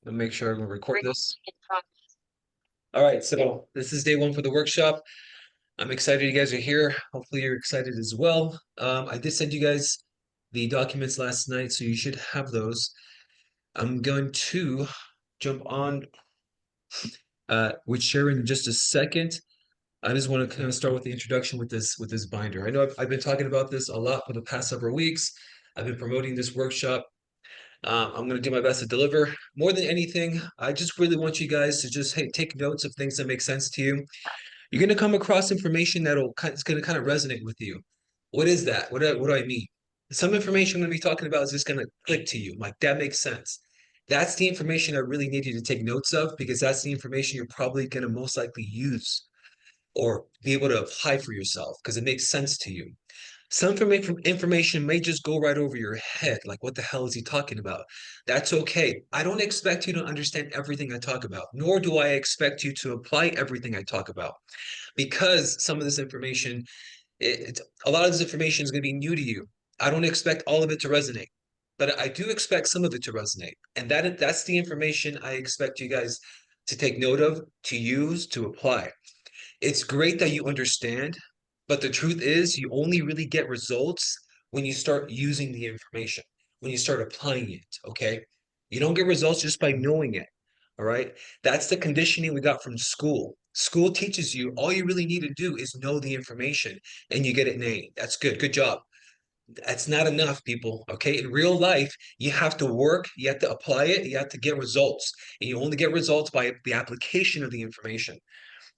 I'll make sure I'm gonna record this. All right, so this is day one for the workshop. I'm excited you guys are here. Hopefully you're excited as well. I did send you guys the documents last night, so you should have those. I'm going to jump on with Sharon in just a second. I just want to kind of start with the introduction with this binder. I know I've been talking about this a lot for the past several weeks. I've been promoting this workshop. I'm going to do my best to deliver. More than anything, I just really want you guys to just take notes of things that make sense to you. You're going to come across information it's going to kind of resonate with you. What is that? What do I mean? Some information I'm going to be talking about is just going to click to you. Like, that makes sense. That's the information I really need you to take notes of, because that's the information you're probably going to most likely use or be able to apply for yourself because it makes sense to you. Some information may just go right over your head. Like, what the hell is he talking about? That's okay. I don't expect you to understand everything I talk about, nor do I expect you to apply everything I talk about, because some of this information, a lot of this information is going to be new to you. I don't expect all of it to resonate, but I do expect some of it to resonate. And that's the information I expect you guys to take note of, to use, to apply. It's great that you understand, but the truth is you only really get results when you start using the information, when you start applying it, okay? You don't get results just by knowing it, all right? That's the conditioning we got from school. School teaches you all you really need to do is know the information and you get it named. That's good. Good job. That's not enough, people, okay? In real life, you have to work, you have to apply it, you have to get results. And you only get results by the application of the information.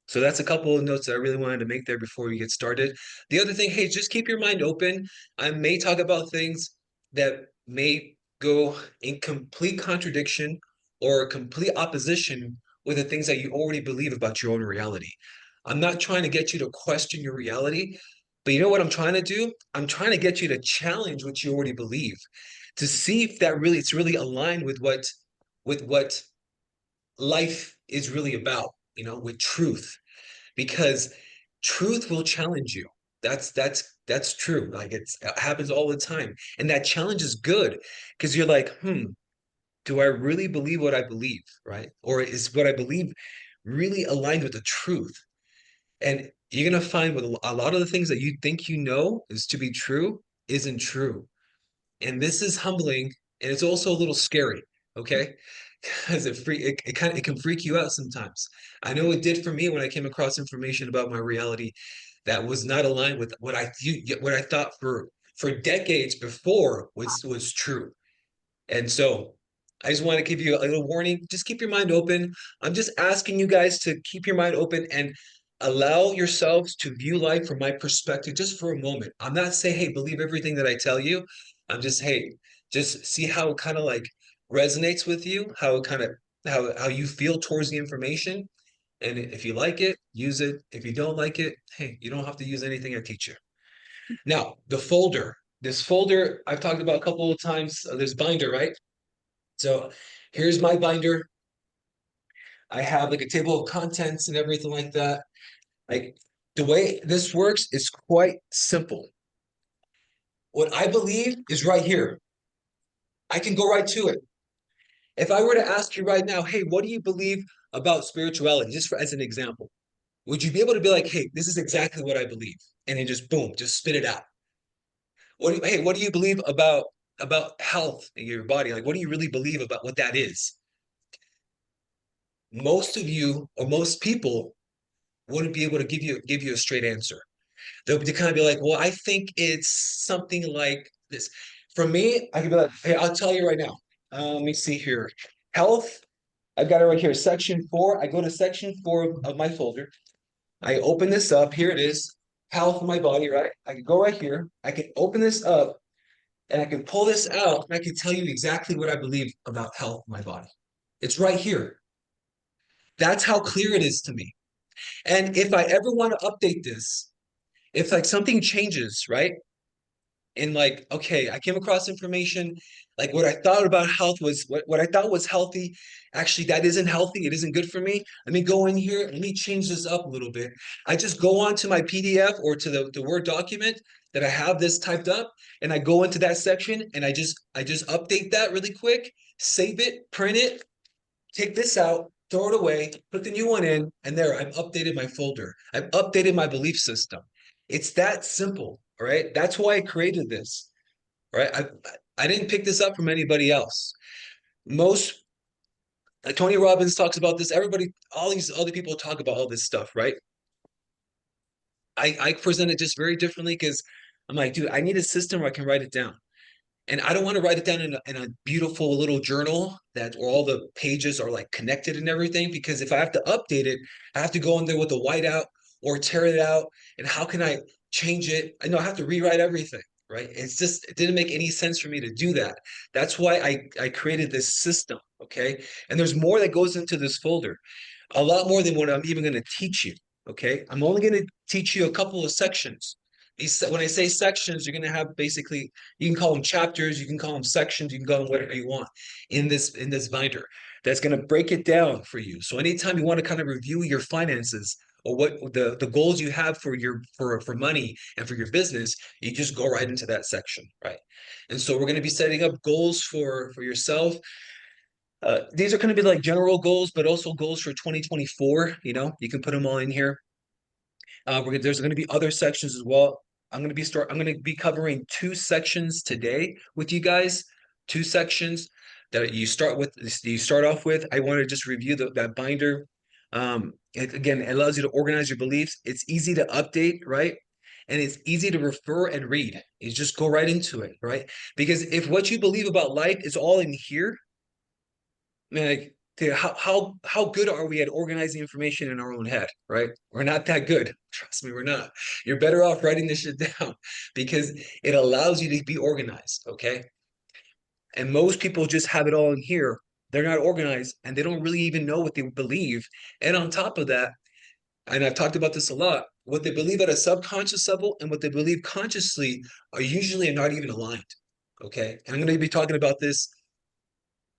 So that's a couple of notes that I really wanted to make there before we get started. The other thing, hey, just keep your mind open. I may talk about things that may go in complete contradiction or complete opposition with the things that you already believe about your own reality. I'm not trying to get you to question your reality, but you know what I'm trying to do? I'm trying to get you to challenge what you already believe, to see if it's really aligned with what life is really about, with truth, because truth will challenge you. That's true. Like, it happens all the time, and that challenge is good because you're like, do I really believe what I believe, right? Or is what I believe really aligned with the truth? And you're gonna find with a lot of the things that you think you know is to be true isn't true. And this is humbling, and it's also a little scary, okay? Because it can freak you out sometimes. I know it did for me when I came across information about my reality that was not aligned with what I thought for decades before was true. And so I just want to give you a little warning. Just keep your mind open. I'm just asking you guys to keep your mind open and allow yourselves to view life from my perspective just for a moment. I'm not saying, hey, believe everything that I tell you. I'm just, hey, just see how it kind of like resonates with you, how it kind of how you feel towards the information. And if you like it, use it. If you don't like it, hey, you don't have to use anything I teach you. Now, the folder. This folder I've talked about a couple of times. This binder, right? So here's my binder. I have like a table of contents and everything like that. Like, the way this works is quite simple. What I believe is right here. I can go right to it. If I were to ask you right now, hey, what do you believe about spirituality, just as an example, would you be able to be like, hey, this is exactly what I believe, and then just boom, just spit it out? Hey, what do you believe about health in your body? Like, what do you really believe about what that is? Most of you, or most people, wouldn't be able to give you a straight answer. They'll kind of be like, well, I think it's something like this. For me, I could be like, hey, I'll tell you right now. Let me see here. Health, I've got it right here. Section 4. I go to section 4 of my folder. I open this up. Here it is. Health of my body, right? I can go right here. I can open this up and I can pull this out and I can tell you exactly what I believe about health of my body. It's right here. That's how clear it is to me. And if I ever want to update this, if like something changes, right? And like, okay, I came across information, like what I thought about health was what I thought was healthy. Actually, that isn't healthy. It isn't good for me. Let me go in here. Let me change this up a little bit. I just go on to my PDF or to the Word document that I have this typed up, and I go into that section and I just update that really quick, save it, print it, take this out, throw it away, put the new one in, and there, I've updated my folder. I've updated my belief system. It's that simple, all right? That's why I created this, all right? I didn't pick this up from anybody else. Most Tony Robbins talks about this. Everybody, all these other people talk about all this stuff, right? I present it just very differently because I'm like, dude, I need a system where I can write it down. And I don't want to write it down in a beautiful little journal that where all the pages are like connected and everything. Because if I have to update it, I have to go in there with the whiteout or tear it out. And how can I change it? I know I have to rewrite everything, right? It didn't make any sense for me to do that. That's why I created this system, okay? And there's more that goes into this folder, a lot more than what I'm even going to teach you, okay? I'm only going to teach you a couple of sections. When I say sections, you're going to have basically, you can call them chapters, you can call them sections, you can call them whatever you want in this binder. That's going to break it down for you. So anytime you want to kind of review your finances or what the goals you have for your for money and for your business, you just go right into that section, right? And so we're going to be setting up goals for yourself. These are going to be like general goals, but also goals for 2024. You can put them all in here. There's going to be other sections as well. I'm going to be covering two sections today with you guys. Two sections that you start with. You start off with. I want to just review that binder. Again, it allows you to organize your beliefs. It's easy to update, right? And it's easy to refer and read. You just go right into it, right? Because if what you believe about life is all in here, man, like, dude, how good are we at organizing information in our own head, right? We're not that good. Trust me, we're not. You're better off writing this shit down because it allows you to be organized, okay? And most people just have it all in here. They're not organized and they don't really even know what they believe. And on top of that, and I've talked about this a lot, what they believe at a subconscious level and what they believe consciously are usually not even aligned, okay? And I'm going to be talking about this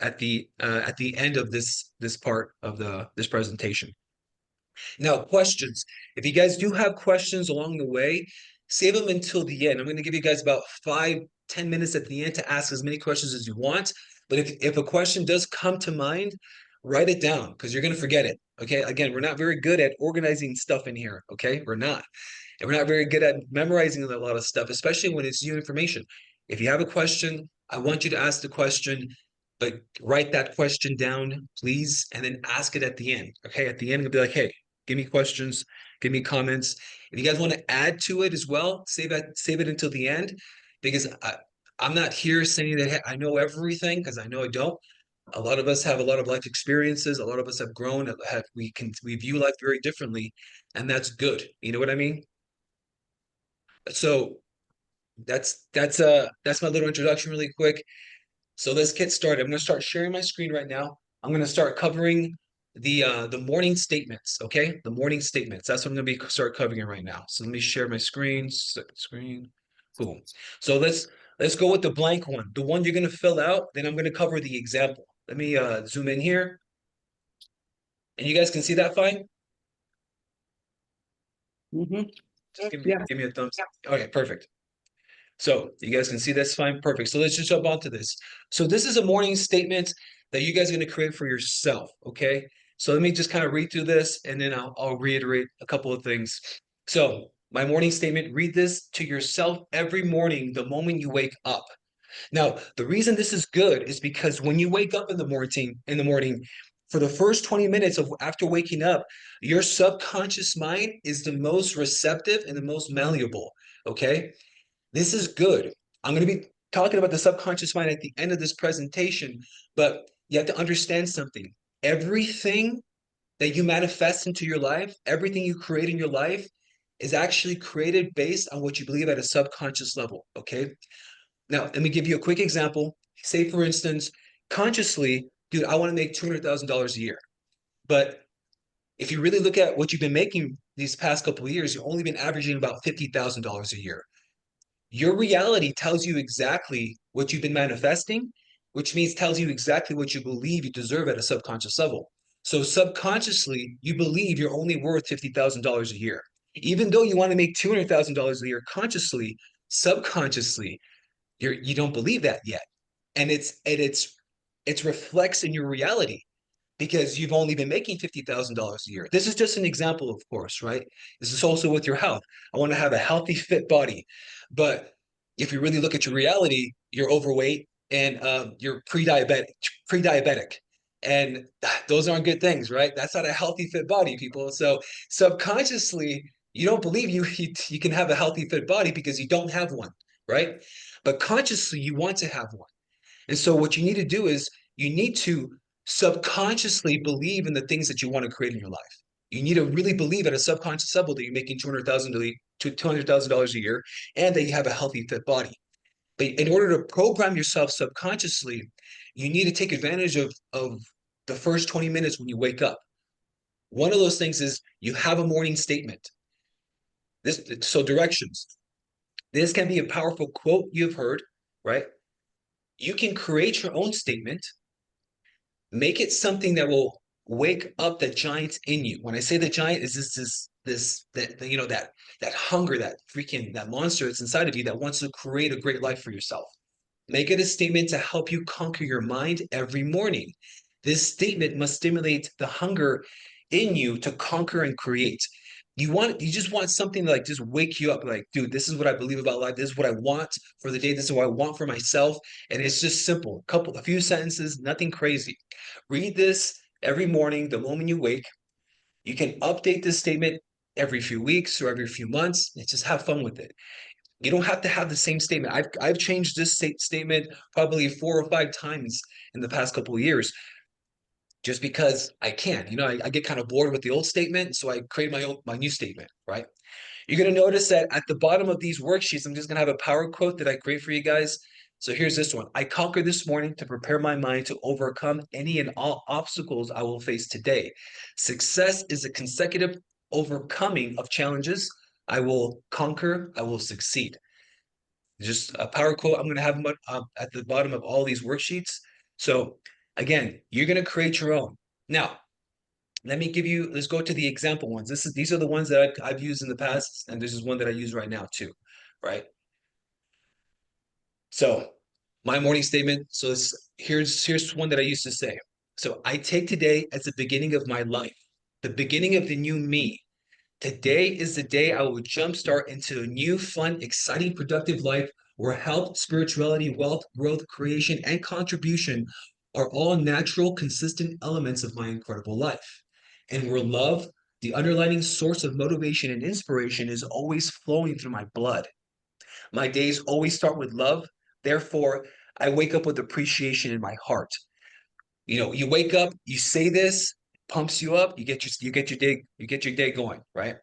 at the end of this part of this presentation. Now, questions. If you guys do have questions along the way, save them until the end. I'm going to give you guys about 5-10 minutes at the end to ask as many questions as you want. But if a question does come to mind, write it down because you're going to forget it. Okay. Again, we're not very good at organizing stuff in here. Okay. We're not. And we're not very good at memorizing a lot of stuff, especially when it's new information. If you have a question, I want you to ask the question, but write that question down, please, and then ask it at the end. Okay. At the end, you'll be like, hey, give me questions, give me comments. If you guys want to add to it as well, save it until the end, because I'm not here saying that hey, I know everything because I know I don't. A lot of us have a lot of life experiences. A lot of us have grown. We view life very differently, and that's good. You know what I mean? So that's my little introduction, really quick. So let's get started. I'm going to start sharing my screen right now. I'm going to start covering the morning statements. Okay, the morning statements. That's what I'm going to start covering right now. So let me share my screen. Screen. Cool. So let's go with the blank one. The one you're going to fill out. Then I'm going to cover the example. Let me zoom in here, and you guys can see that fine. Just give me a thumbs up. Okay, perfect. So you guys can see that's fine. Perfect. So let's just jump onto this. So this is a morning statement that you guys are going to create for yourself. Okay. So let me just kind of read through this and then I'll reiterate a couple of things. So my morning statement, read this to yourself every morning, the moment you wake up. Now, the reason this is good is because when you wake up in the morning, for the first 20 minutes of after waking up, your subconscious mind is the most receptive and the most malleable. Okay. This is good. I'm going to be talking about the subconscious mind at the end of this presentation, but you have to understand something. Everything that you manifest into your life, everything you create in your life is actually created based on what you believe at a subconscious level. Okay. Now, let me give you a quick example. Say, for instance, consciously, dude, I want to make $200,000 a year. But if you really look at what you've been making these past couple of years, you've only been averaging about $50,000 a year. Your reality tells you exactly what you've been manifesting, which means tells you exactly what you believe you deserve at a subconscious level. So subconsciously, you believe you're only worth $50,000 a year. Even though you want to make $200,000 a year consciously, subconsciously, you don't believe that yet. And it's reflects in your reality. because you've only been making $50,000 a year. This is just an example, of course, right? This is also with your health. I want to have a healthy, fit body. But if you really look at your reality, you're overweight and you're pre-diabetic. And those aren't good things, right? That's not a healthy, fit body, people. So subconsciously, you don't believe you can have a healthy, fit body because you don't have one, right? But consciously, you want to have one. And so what you need to do is you need to subconsciously believe in the things that you want to create in your life. You need to really believe at a subconscious level that you're making $200,000 a year and that you have a healthy, fit body. But in order to program yourself subconsciously, you need to take advantage of the first 20 minutes when you wake up. One of those things is you have a morning statement. So directions. This can be a powerful quote you've heard, right? You can create your own statement. Make it something that will wake up the giant in you. When I say the giant, is that hunger, that monster that's inside of you that wants to create a great life for yourself. Make it a statement to help you conquer your mind every morning. This statement must stimulate the hunger in you to conquer and create. You just want something to like just wake you up, like, dude, this is what I believe about life. This is what I want for the day. This is what I want for myself. And it's just simple. A few sentences, nothing crazy. Read this every morning, the moment you wake. You can update this statement every few weeks or every few months. And just have fun with it. You don't have to have the same statement. I've changed this statement probably 4 or 5 times in the past couple of years, just because I can. I get kind of bored with the old statement, so I create my new statement. Right? You're gonna notice that at the bottom of these worksheets, I'm just gonna have a power quote that I create for you guys. So here's this one: I conquered this morning to prepare my mind to overcome any and all obstacles I will face today. Success is a consecutive overcoming of challenges. I will conquer. I will succeed. Just a power quote. I'm going to have them at the bottom of all these worksheets. So again, you're going to create your own. Now, let's go to the example ones. These are the ones that I've used in the past, and this is one that I use right now too, right? So my morning statement. So here's one that I used to say. So I take today as the beginning of my life, the beginning of the new me. Today is the day I will jumpstart into a new, fun, exciting, productive life where health, spirituality, wealth, growth, creation, and contribution are all natural, consistent elements of my incredible life. And where love, the underlying source of motivation and inspiration, is always flowing through my blood. My days always start with love. Therefore, I wake up with appreciation in my heart. You wake up, you say this, pumps you up, you get your day going, right?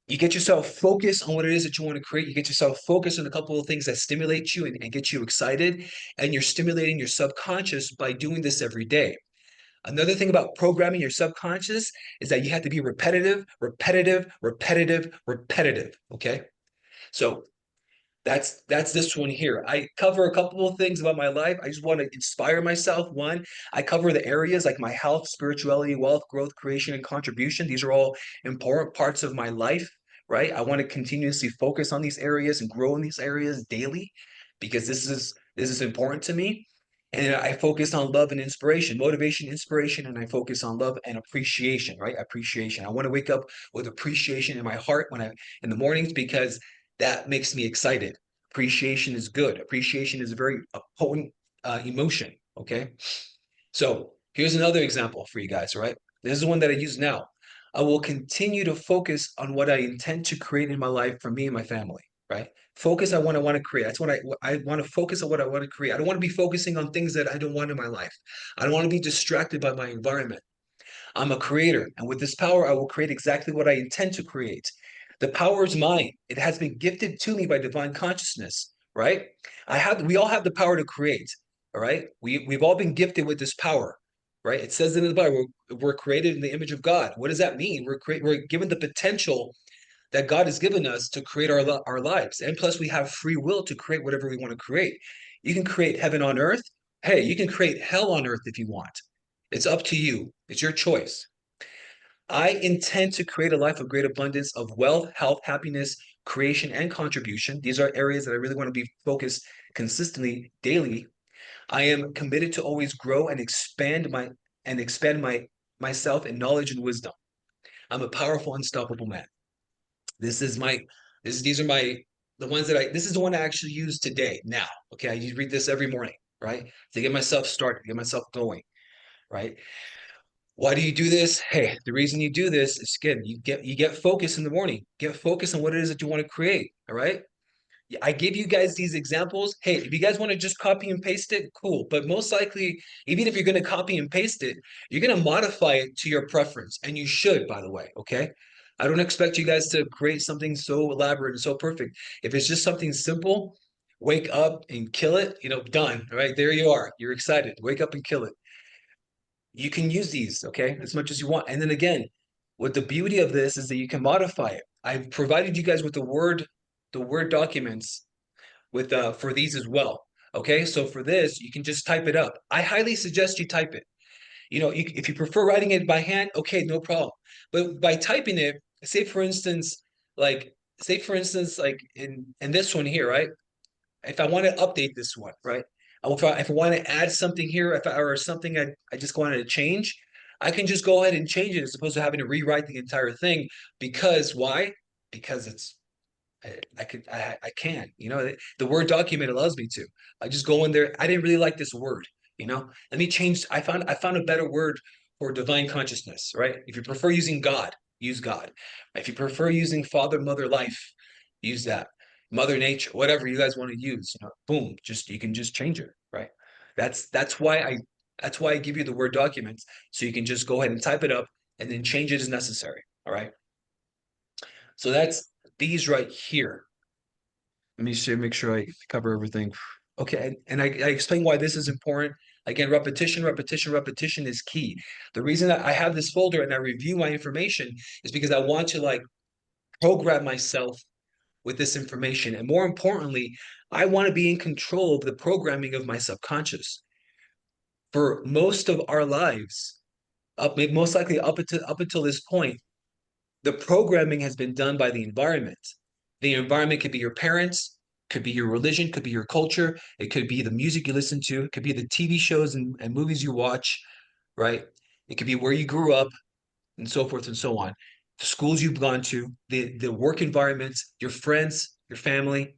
You get yourself focused on what it is that you want to create. You get yourself focused on a couple of things that stimulate you and get you excited. And you're stimulating your subconscious by doing this every day. Another thing about programming your subconscious is that you have to be repetitive, repetitive, repetitive, repetitive. Okay. So that's this one here. I cover a couple of things about my life. I just want to inspire myself. One, I cover the areas like my health, spirituality, wealth, growth, creation, and contribution. These are all important parts of my life, right? I want to continuously focus on these areas and grow in these areas daily because this is important to me. And I focus on love and inspiration, motivation, inspiration, and I focus on love and appreciation, right? Appreciation. I want to wake up with appreciation in my heart in the mornings because that makes me excited. Appreciation is good. Appreciation is a very potent emotion. Okay. So here's another example for you guys, right? This is one that I use now. I will continue to focus on what I intend to create in my life for me and my family, right? Focus on what I want to create. That's what I want to focus on what I want to create. I don't want to be focusing on things that I don't want in my life. I don't want to be distracted by my environment. I'm a creator, and with this power, I will create exactly what I intend to create. The power is mine. It has been gifted to me by divine consciousness, right? We all have the power to create, all right? We've all been gifted with this power, right? It says it in the Bible, we're created in the image of God. What does that mean? We're given the potential that God has given us to create our lives. And plus, we have free will to create whatever we want to create. You can create heaven on earth. Hey, you can create hell on earth if you want. It's up to you. It's your choice. I intend to create a life of great abundance of wealth, health, happiness, creation, and contribution. These are areas that I really want to be focused consistently, daily. I am committed to always grow and expand and expand myself in knowledge and wisdom. I'm a powerful, unstoppable man. This is my these are my the ones that this is the one I actually use today, now. Okay. I read this every morning, right? To get myself started, get myself going, right? Why do you do this? Hey, the reason you do this is again, you get focus in the morning. Get focus on what it is that you want to create. All right. I give you guys these examples. Hey, if you guys want to just copy and paste it, cool. But most likely, even if you're going to copy and paste it, you're going to modify it to your preference. And you should, by the way, okay? I don't expect you guys to create something so elaborate and so perfect. If it's just something simple, wake up and kill it, done. All right, there you are. You're excited. Wake up and kill it. You can use these, okay, as much as you want. And then again, what the beauty of this is that you can modify it. I've provided you guys with the Word documents with for these as well. Okay, so for this, you can just type it up. I highly suggest you type it. If you prefer writing it by hand, okay, no problem. But by typing it, like say for instance, like in this one here, right? If I want to update this one, right? If I want to add something here, or something I just wanted to change, I can just go ahead and change it as opposed to having to rewrite the entire thing. Because why? Because I can, the Word document allows me to. I just go in there. I didn't really like this word, Let me change. I found a better word for divine consciousness, right? If you prefer using God, use God. If you prefer using Father, Mother, Life, use that. Mother Nature, whatever you guys want to use, boom, you can just change it, right? That's why I give you the Word documents so you can just go ahead and type it up and then change it as necessary. All right. So that's these right here. Let me make sure I cover everything. Okay, and I explain why this is important. Again, repetition, repetition, repetition is key. The reason that I have this folder and I review my information is because I want to program myself with this information. And more importantly, I want to be in control of the programming of my subconscious. For most of our lives, most likely up until this point, the programming has been done by the environment. The environment could be your parents, could be your religion, could be your culture, it could be the music you listen to, it could be the TV shows and movies you watch, right? It could be where you grew up and so forth and so on. The schools you've gone to, the work environments, your friends, your family,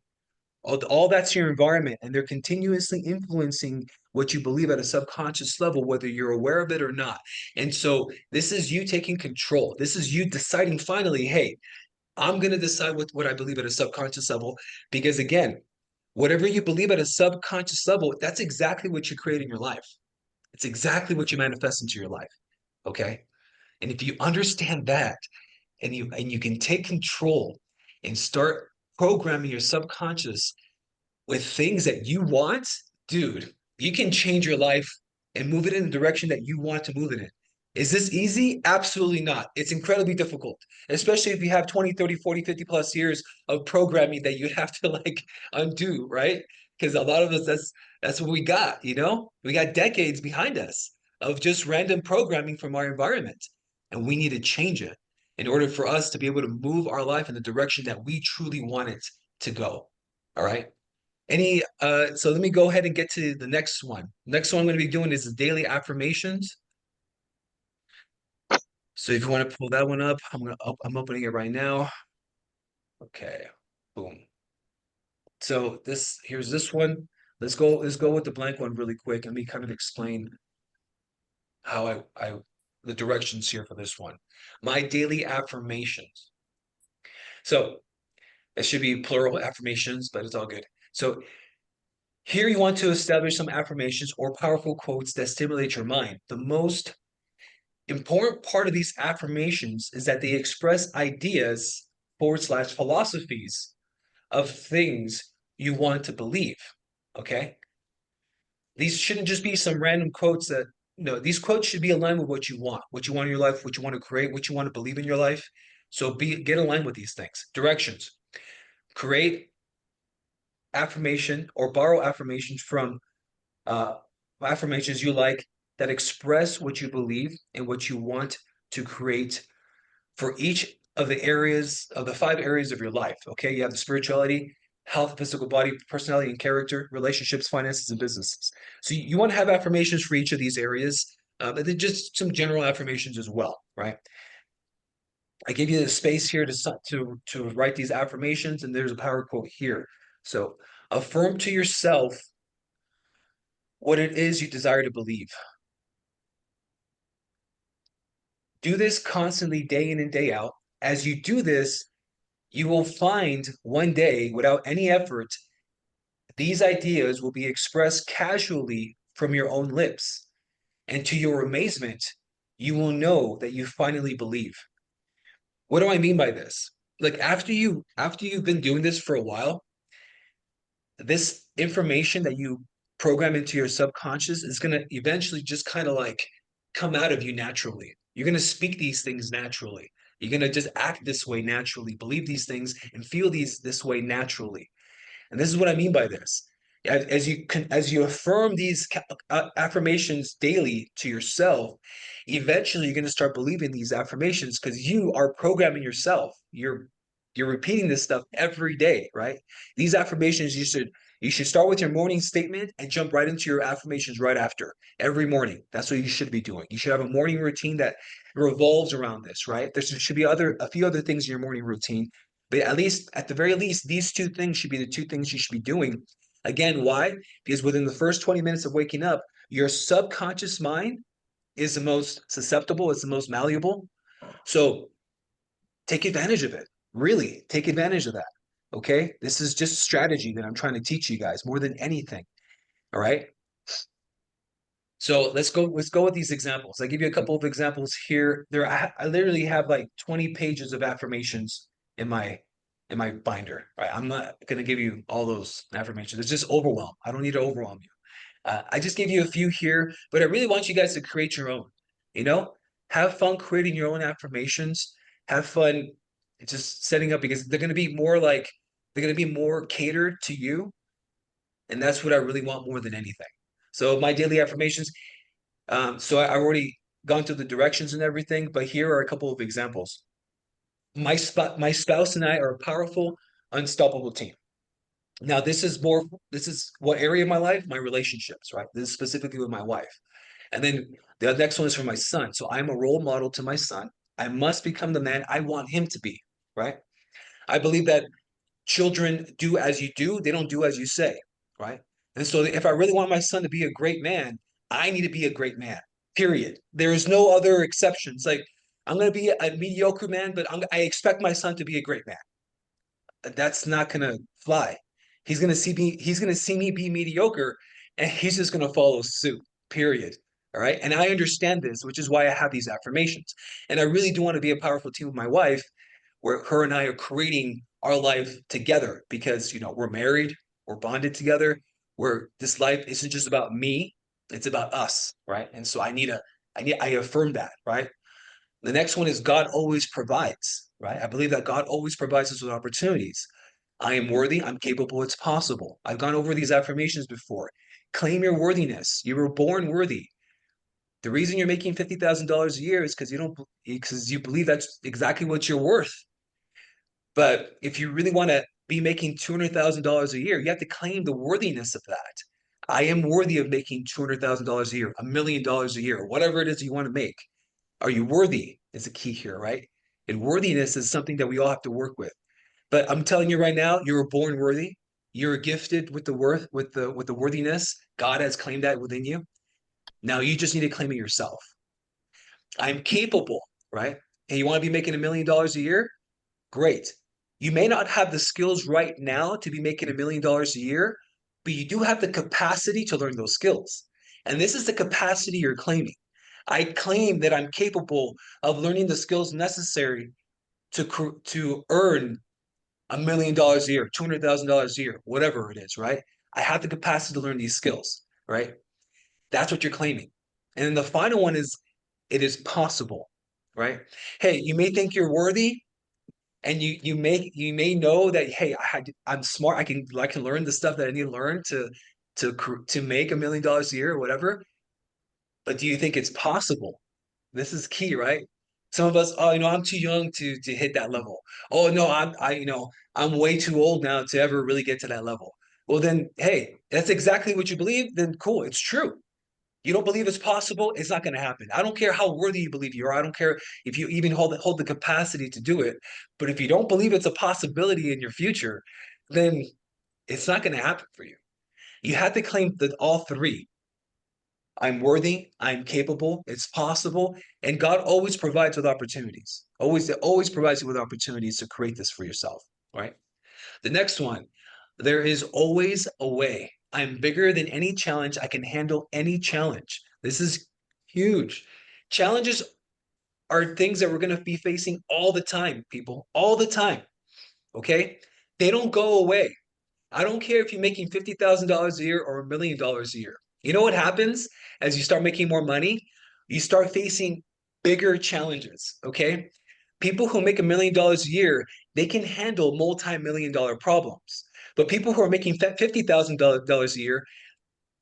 all that's your environment, and they're continuously influencing what you believe at a subconscious level, whether you're aware of it or not. And so this is you taking control. This is you deciding finally, hey, I'm going to decide what I believe at a subconscious level. Because again, whatever you believe at a subconscious level, that's exactly what you create in your life. It's exactly what you manifest into your life. Okay. And if you understand that, and you can take control and start programming your subconscious with things that you want, dude, you can change your life and move it in the direction that you want to move it in. Is this easy? Absolutely not. It's incredibly difficult, especially if you have 20, 30, 40, 50 plus years of programming that you have to undo, right? Because a lot of us, that's what we got, We got decades behind us of just random programming from our environment. And we need to change it in order for us to be able to move our life in the direction that we truly want it to go. All right. So let me go ahead and get to the next one. Next one I'm going to be doing is the daily affirmations. So if you want to pull that one up, I'm opening it right now. Okay, boom. So here's this one. Let's go with the blank one really quick. Let me kind of explain how the directions here for this one. My daily affirmations. So it should be plural affirmations, but it's all good. So here you want to establish some affirmations or powerful quotes that stimulate your mind. The most important part of these affirmations is that they express ideas / philosophies of things you want to believe. Okay. These shouldn't just be some random quotes that, no, these quotes should be aligned with what you want in your life, what you want to create, what you want to believe in your life. So get aligned with these things. Directions. Create affirmation or borrow affirmations from uh, affirmations you like that express what you believe and what you want to create for each of the 5 areas of your life. Okay, you have the spirituality, health, physical body, personality and character, relationships, finances, and businesses. So you want to have affirmations for each of these areas. And then just some general affirmations as well, right? I give you the space here to write these affirmations, and there's a power quote here. So affirm to yourself what it is you desire to believe. Do this constantly, day in and day out. As you do this, you will find one day, without any effort, these ideas will be expressed casually from your own lips. And to your amazement, you will know that you finally believe. What do I mean by this? Like after you've been doing this for a while, this information that you program into your subconscious is going to eventually just kind of like come out of you naturally. You're going to speak these things naturally. You're going to just act this way naturally, believe these things and feel these this way naturally. And this is what I mean by this. As you affirm these affirmations daily to yourself, eventually you're going to start believing these affirmations because you are programming yourself. You're repeating this stuff every day, right? These affirmations you should start with your morning statement and jump right into your affirmations right after every morning. That's what you should be doing. You should have a morning routine that revolves around this, right? There should be a few other things in your morning routine, but at the very least, these two things should be the two things you should be doing. Again, why? Because within the first 20 minutes of waking up, your subconscious mind is the most susceptible, it's the most malleable. So take advantage of it. Really, take advantage of that. Okay? This is just strategy that I'm trying to teach you guys more than anything. All right? So let's go with these examples. I give you a couple of examples here. I literally have like 20 pages of affirmations in my binder. Right? I'm not going to give you all those affirmations. It's just overwhelm. I don't need to overwhelm you. I just gave you a few here, but I really want you guys to create your own. You know, have fun creating your own affirmations. Have fun just setting up because they're going to be more catered to you, and that's what I really want more than anything. So my daily affirmations. I've already gone through the directions and everything, but here are a couple of examples. My spouse and I are a powerful, unstoppable team. Now, this is what area of my life? My relationships, right? This is specifically with my wife. And then the next one is for my son. So I'm a role model to my son. I must become the man I want him to be, right? I believe that children do as you do, they don't do as you say, right? And so if I really want my son to be a great man, I need to be a great man, period. There is no other exceptions. Like, I'm going to be a mediocre man, but I expect my son to be a great man. That's not going to fly. He's going to see me be mediocre and he's just going to follow suit, period. All right. And I understand this, which is why I have these affirmations. And I really do want to be a powerful team with my wife where her and I are creating our life together because, we're married, we're bonded together, where this life isn't just about me, it's about us, right? And so I affirm that, right? The next one is God always provides, right? I believe that God always provides us with opportunities. I am worthy, I'm capable, it's possible. I've gone over these affirmations before. Claim your worthiness. You were born worthy. The reason you're making $50,000 a year is because you believe that's exactly what you're worth. But if you really want to be making $200,000 a year, you have to claim the worthiness of that. I am worthy of making $200,000 a year, $1 million a year, whatever it is you want to make. Are you worthy? Is the key here, right? And worthiness is something that we all have to work with. But I'm telling you right now, you were born worthy. You're gifted with the with the worthiness. God has claimed that within you. Now you just need to claim it yourself. I'm capable, right? And you want to be making $1 million a year? Great. You may not have the skills right now to be making $1 million a year, but you do have the capacity to learn those skills. And this is the capacity you're claiming. I claim that I'm capable of learning the skills necessary to earn $1 million a year, $200,000 a year, whatever it is, right? I have the capacity to learn these skills, right? That's what you're claiming. And then the final one is it is possible, right? Hey, you may think you're worthy, and you may know that hey, I'm smart. I can learn the stuff that I need to learn to make $1 million a year or whatever. But do you think it's possible? This is key, right? Some of us, oh, I'm too young to hit that level. Oh no, I'm way too old now to ever really get to that level. Well, then, hey, that's exactly what you believe. Then cool, it's true. You don't believe it's possible, it's not going to happen. I don't care how worthy you believe you are. I don't care if you even hold the capacity to do it. But if you don't believe it's a possibility in your future, then it's not going to happen for you. You have to claim that all three. I'm worthy, I'm capable, it's possible, and God always provides with opportunities. Always provides you with opportunities to create this for yourself, right? The next one, there is always a way. I'm bigger than any challenge. I can handle any challenge. This is huge. Challenges are things that we're going to be facing all the time, people, all the time. Okay. They don't go away. I don't care if you're making $50,000 a year or $1 million a year. You know what happens as you start making more money? You start facing bigger challenges. Okay. People who make $1 million a year, they can handle multi-million-dollar problems. But people who are making $50,000 a year,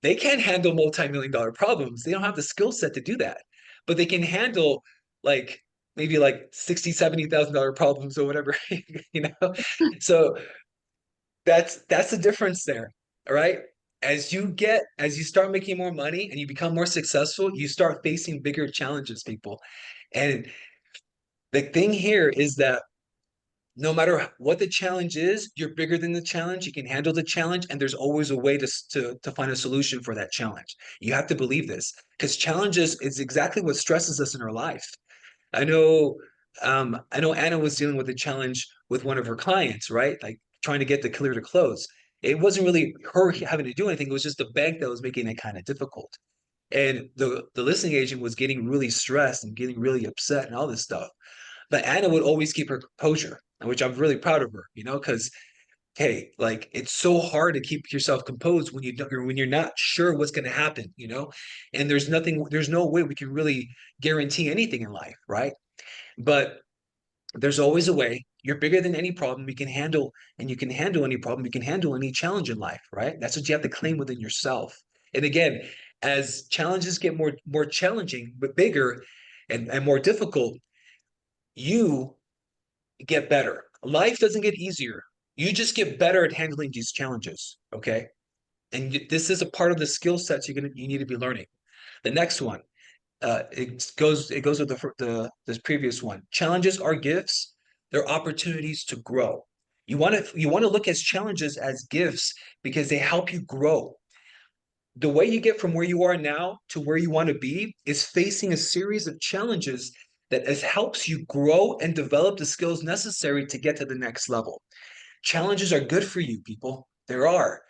they can't handle multi-million-dollar problems. They don't have the skill set to do that. But they can handle like maybe like 60, $70,000 problems or whatever, you know? So that's the difference there. All right. As you start making more money and you become more successful, you start facing bigger challenges, people. And the thing here is that no matter what the challenge is, you're bigger than the challenge. You can handle the challenge, and there's always a way to find a solution for that challenge. You have to believe this because challenges is exactly what stresses us in our life. I know, I know Anna was dealing with a challenge with one of her clients, right? Like trying to get the clear to close. It wasn't really her having to do anything. It was just the bank that was making it kind of difficult. And the listing agent was getting really stressed and getting really upset and all this stuff. But Anna would always keep her composure, which I'm really proud of her, because hey, like it's so hard to keep yourself composed when you're not sure what's going to happen, and there's no way we can really guarantee anything in life, right? But there's always a way. You're bigger than any problem you can handle, and you can handle any problem. You can handle any challenge in life, right? That's what you have to claim within yourself. And again, as challenges get more challenging, but bigger and more difficult, you get better. Life doesn't get easier. You just get better at handling these challenges. Okay. And this is a part of the skill sets you need to be learning. The next one, it goes with the this previous one. Challenges are gifts. They're opportunities to grow. You want to look at challenges as gifts because they help you grow. The way you get from where you are now to where you want to be is facing a series of challenges that helps you grow and develop the skills necessary to get to the next level. Challenges are good for you, people. There are.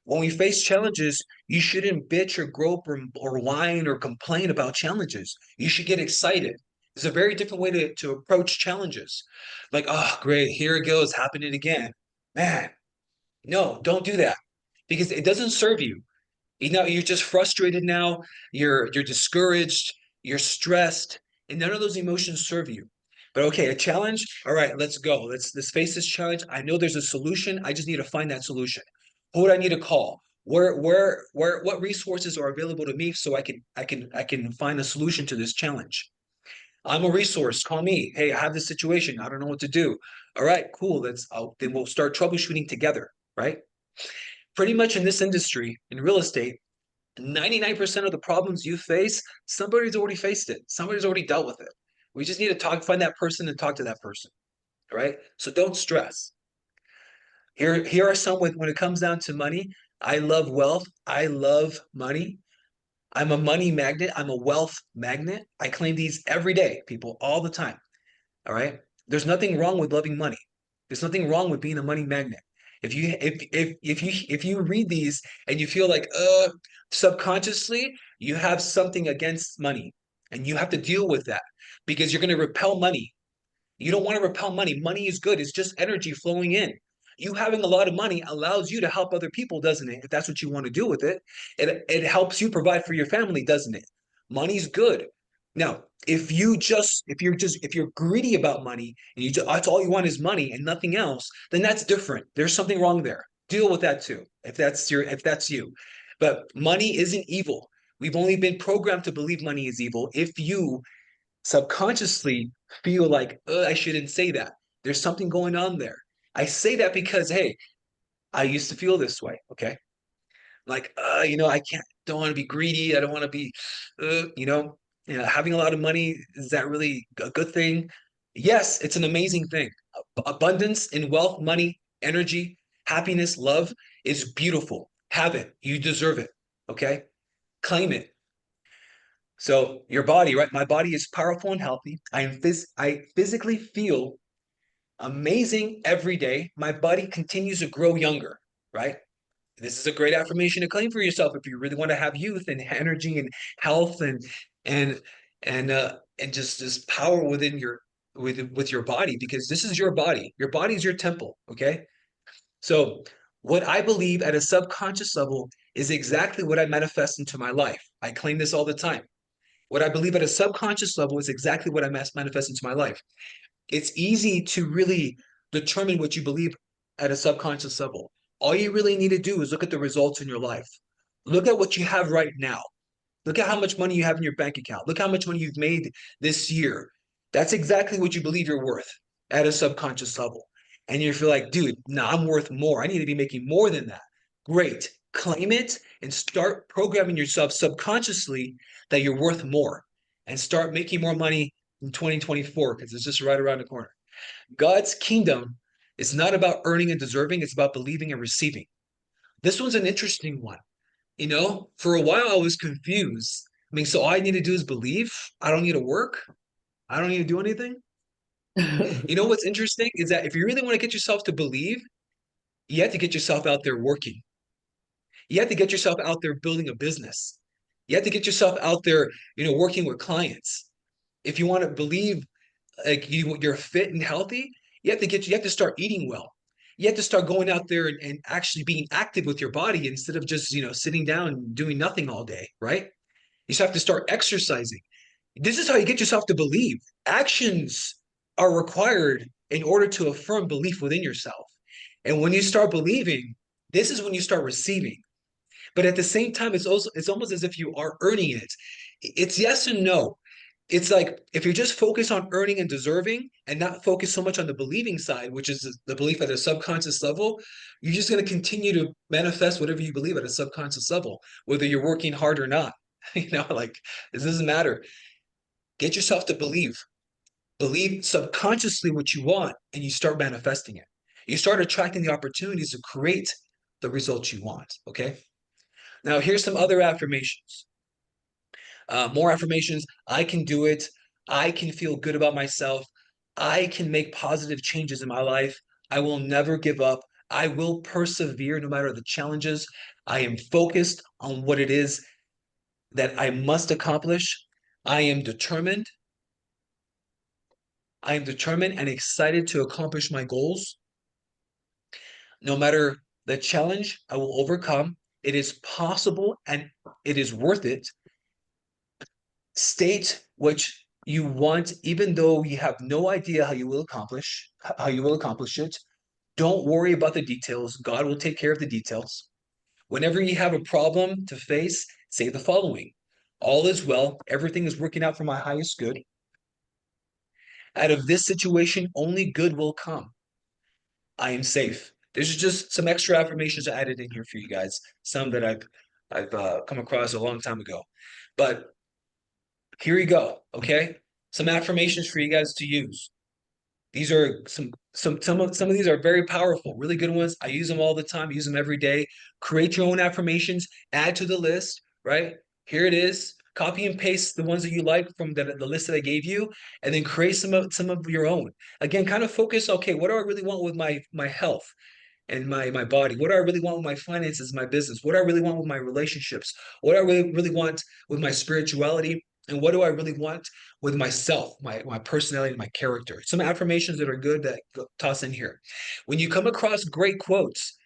When we face challenges, you shouldn't bitch or grope or whine or complain about challenges. You should get excited. There's a very different way to approach challenges. Like, oh, great, here it goes, happening again. Man, no, don't do that because it doesn't serve you. You're just frustrated now, you're discouraged, you're stressed, and none of those emotions serve you. But okay, a challenge, all right, let's go. Let's face this challenge. I know there's a solution. I just need to find that solution. Who would I need to call? What resources are available to me so I can find a solution to this challenge? I'm a resource. Call me. Hey, I have this situation. I don't know what to do. All right, cool. Then we'll start troubleshooting together, right? Pretty much in this industry, in real estate, 99% of the problems you face, somebody's already faced it. Somebody's already dealt with it. We just need to find that person and talk to that person. All right. So don't stress. Here are some when it comes down to money. I love wealth. I love money. I'm a money magnet. I'm a wealth magnet. I claim these every day, people, all the time. All right. There's nothing wrong with loving money. There's nothing wrong with being a money magnet. If you read these and you feel like subconsciously you have something against money and you have to deal with that because you're going to repel money. You don't want to repel money. Money is good. It's just energy flowing in. You having a lot of money allows you to help other people, doesn't it? If that's what you want to do with it, it helps you provide for your family, doesn't it? Money's good. Now, if you're greedy about money and that's all you want is money and nothing else, then that's different. There's something wrong there. Deal with that too. If that's you. But money isn't evil. We've only been programmed to believe money is evil. If you subconsciously feel like, I shouldn't say that. There's something going on there. I say that because, hey, I used to feel this way. Okay. Like, I don't want to be greedy. I don't want to be, having a lot of money. Is that really a good thing? Yes, it's an amazing thing. Abundance in wealth, money, energy, happiness, love is beautiful. Have it. You deserve it. Okay. Claim it. So your body, right? My body is powerful and healthy. I physically feel amazing every day. My body continues to grow younger, right? This is a great affirmation to claim for yourself if you really want to have youth and energy and health and and just power within your with your body, because this is your body. Your body is your temple, okay? So what I believe at a subconscious level is exactly what I manifest into my life. I claim this all the time. What I believe at a subconscious level is exactly what I manifest into my life. It's easy to really determine what you believe at a subconscious level. All you really need to do is look at the results in your life. Look at what you have right now. Look at how much money you have in your bank account. Look how much money you've made this year. That's exactly what you believe you're worth at a subconscious level. And you feel like, dude, no, I'm worth more. I need to be making more than that. Great. Claim it and start programming yourself subconsciously that you're worth more, and start making more money in 2024, because it's just right around the corner. God's kingdom is not about earning and deserving, it's about believing and receiving. This one's an interesting one. For a while I was confused. I mean, so all I need to do is believe. I don't need to work. I don't need to do anything. What's interesting is that if you really want to get yourself to believe, you have to get yourself out there working. You have to get yourself out there building a business. You have to get yourself out there, working with clients. If you want to believe like you're fit and healthy, you have to start eating well. You have to start going out there and actually being active with your body instead of just, sitting down and doing nothing all day, right? You just have to start exercising. This is how you get yourself to believe. Actions are required in order to affirm belief within yourself. And when you start believing, this is when you start receiving. But at the same time, it's almost as if you are earning it. It's yes and no. It's like if you're just focused on earning and deserving and not focus so much on the believing side, which is the belief at a subconscious level, you're just going to continue to manifest whatever you believe at a subconscious level, whether you're working hard or not. Like this doesn't matter. Get yourself to believe. Believe subconsciously what you want, and you start manifesting it. You start attracting the opportunities to create the results you want. Okay. Now, here's some other affirmations. More affirmations. I can do it. I can feel good about myself. I can make positive changes in my life. I will never give up. I will persevere no matter the challenges. I am focused on what it is that I must accomplish. I am determined. I am determined and excited to accomplish my goals. No matter the challenge, I will overcome. It is possible and it is worth it. State what you want, even though you have no idea how you will accomplish it. Don't worry about the details. God will take care of the details. Whenever you have a problem to face, say the following: all is well, everything is working out for my highest good. Out of this situation, only good will come. I am safe. There's just some extra affirmations I added in here for you guys, some that I've come across a long time ago. But here you go, okay? Some affirmations for you guys to use. These are some of these are very powerful, really good ones. I use them all the time, use them every day. Create your own affirmations, add to the list, right? Here it is. Copy and paste the ones that you like from the list that I gave you, and then create some of your own. Again, kind of focus, okay, what do I really want with my health and my body? What do I really want with my finances, my business? What do I really want with my relationships? What do I really want with my spirituality? And what do I really want with myself, my personality, and my character? Some affirmations that are good that toss in here. When you come across great quotes,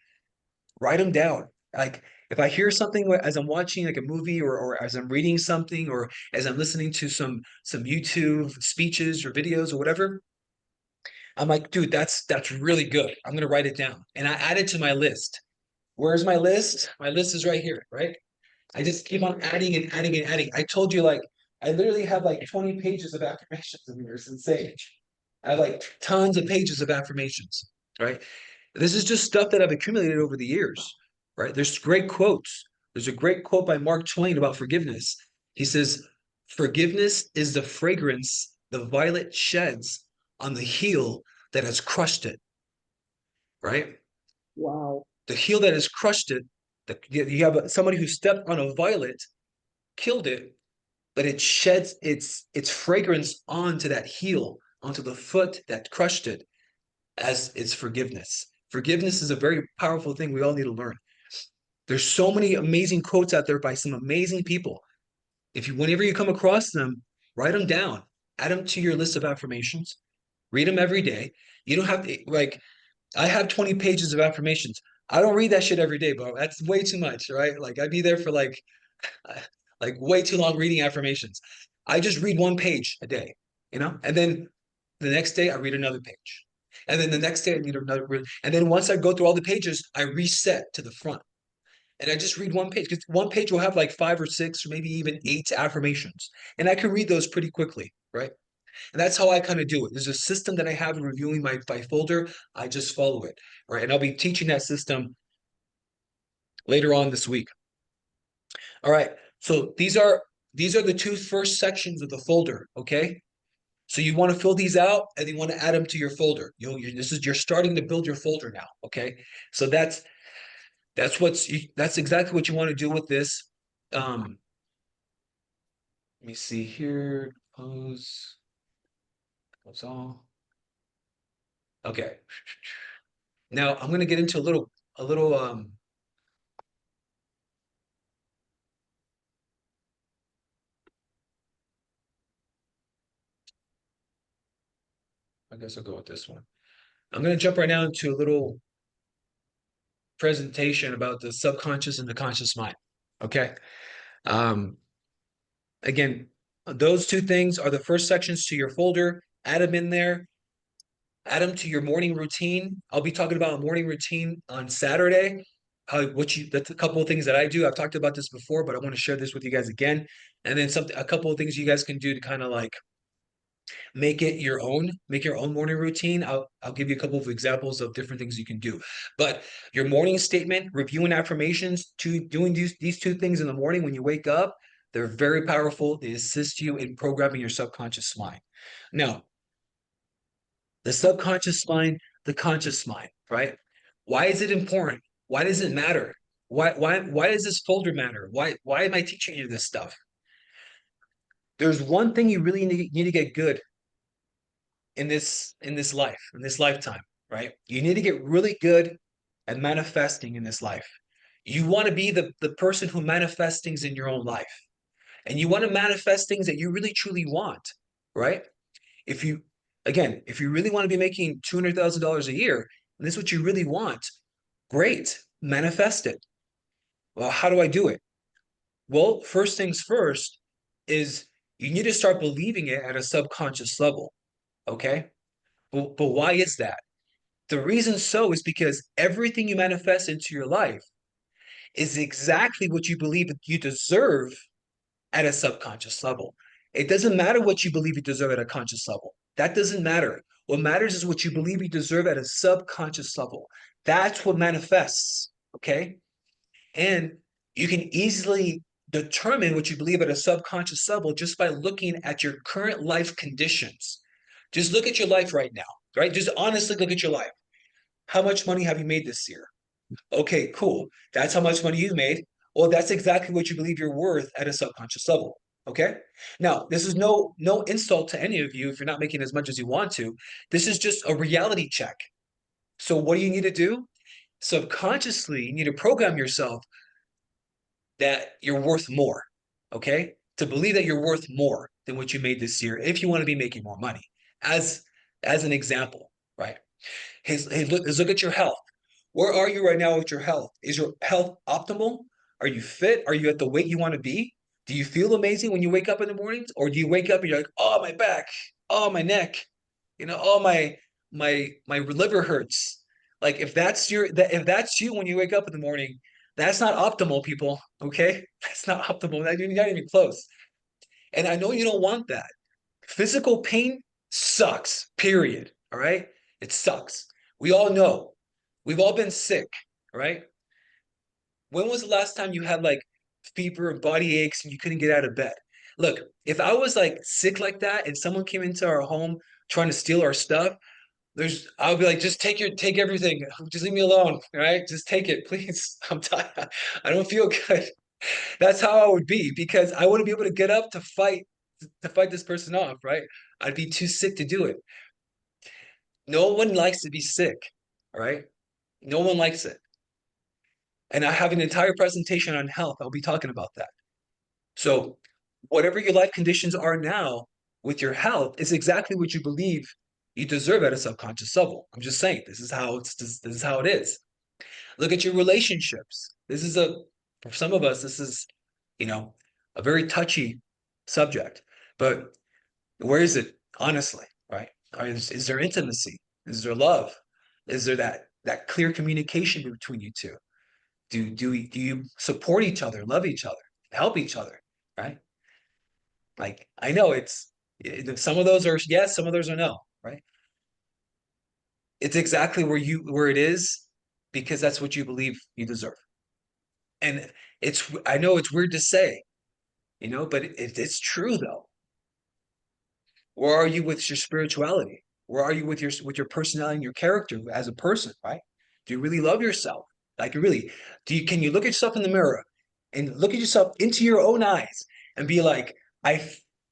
write them down. Like if I hear something as I'm watching like a movie, or as I'm reading something, or as I'm listening to some YouTube speeches or videos or whatever, I'm like, dude, that's really good. I'm gonna write it down. And I add it to my list. Where's my list? My list is right here, right? I just keep on adding and adding and adding. I told you, like, I literally have like 20 pages of affirmations in here. It's insane. I have like tons of pages of affirmations, right? This is just stuff that I've accumulated over the years, right? There's great quotes. There's a great quote by Mark Twain about forgiveness. He says, "Forgiveness is the fragrance the violet sheds on the heel that has crushed it," right? Wow. The heel that has crushed it, you have somebody who stepped on a violet, killed it, but it sheds its fragrance onto that heel, onto the foot that crushed it, as its forgiveness. Forgiveness is a very powerful thing we all need to learn. There's so many amazing quotes out there by some amazing people. If you, whenever you come across them, write them down, add them to your list of affirmations, read them every day. You don't have to, like, I have 20 pages of affirmations. I don't read that shit every day, bro. That's way too much, right? Like, I'd be there for like way too long reading affirmations. I just read one page a day, and then the next day I read another page. And then the next day I need another. And then once I go through all the pages, I reset to the front. And I just read one page because one page will have like 5 or 6 or maybe even 8 affirmations. And I can read those pretty quickly, right? And that's how I kind of do it. There's a system that I have in reviewing my folder. I just follow it, right? And I'll be teaching that system later on this week. All right. So these are the two first sections of the folder. Okay. So you want to fill these out and you want to add them to your folder. You're starting to build your folder now. Okay. So that's exactly what you want to do with this. Let me see here. Pose. That's all. Okay. Now I'm going to get into a little. I guess I'll go with this one. I'm going to jump right now into a little presentation about the subconscious and the conscious mind. Okay. Um, Again, those two things are the first sections to your folder. Add them in there. Add them to your morning routine. I'll be talking about a morning routine on Saturday. That's a couple of things that I do. I've talked about this before, but I want to share this with you guys again. And then a couple of things you guys can do to kind of like make your own morning routine. I'll give you a couple of examples of different things you can do. But your morning statement, reviewing affirmations, doing these two things in the morning when you wake up, they're very powerful. They assist you in programming your subconscious mind. Now, the subconscious mind, the conscious mind, right? Why is it important? Why does it matter? Why does this folder matter? Why am I teaching you this stuff? There's one thing you really need to get good in this lifetime, right? You need to get really good at manifesting in this life. You want to be the person who manifests things in your own life. And you want to manifest things that you really truly want, right? If you if you really want to be making $200,000 a year, and this is what you really want, great, manifest it. Well, how do I do it? Well, first things first is you need to start believing it at a subconscious level. Okay. But why is that? The reason so is because everything you manifest into your life is exactly what you believe you deserve at a subconscious level. It doesn't matter what you believe you deserve at a conscious level. That doesn't matter. What matters is what you believe you deserve at a subconscious level. That's what manifests. Okay. And you can easily determine what you believe at a subconscious level just by looking at your current life conditions. Just look at your life right now, right? Just honestly look at your life. How much money have you made this year? Okay, cool. That's how much money you made. Well, that's exactly what you believe you're worth at a subconscious level. Okay. Now, this is no insult to any of you if you're not making as much as you want to. This is just a reality check. So, what do you need to do? Subconsciously, you need to program yourself that you're worth more. Okay. To believe that you're worth more than what you made this year if you want to be making more money. As as an example, right? Let's look at your health. Where are you right now with your health? Is your health optimal? Are you fit? Are you at the weight you want to be? Do you feel amazing when you wake up in the mornings? Or do you wake up and you're like, oh, my back, oh, my neck, oh, my liver hurts. Like if that's you when you wake up in the morning, that's not optimal, people. Okay, that's not optimal. You're not even close. And I know you don't want that. Physical pain sucks, period. All right? It sucks. We all know. We've all been sick, right? When was the last time you had like fever and body aches and you couldn't get out of bed? Look, if I was like sick like that and someone came into our home trying to steal our stuff, I would be like, just take everything. Just leave me alone. All right. Just take it, please. I'm tired. I don't feel good. That's how I would be because I wouldn't be able to get up to fight this person off, right? I'd be too sick to do it. No one likes to be sick, all right? No one likes it. And I have an entire presentation on health. I'll be talking about that. So, whatever your life conditions are now with your health is exactly what you believe you deserve at a subconscious level. I'm just saying, this is how it is. Look at your relationships. For some of us, this is, you know, a very touchy subject. But where is it, honestly, right? Is there intimacy? Is there love? Is there that clear communication between you two? Do you support each other, love each other, help each other, right? Like I know some of those are yes, some of those are no, right? It's exactly where it is because that's what you believe you deserve. And I know it's weird to say, but it's true though. Where are you with your spirituality? Where are you with your personality and your character as a person, right? Do you really love yourself? Like really, can you look at yourself in the mirror and look at yourself into your own eyes and be like, I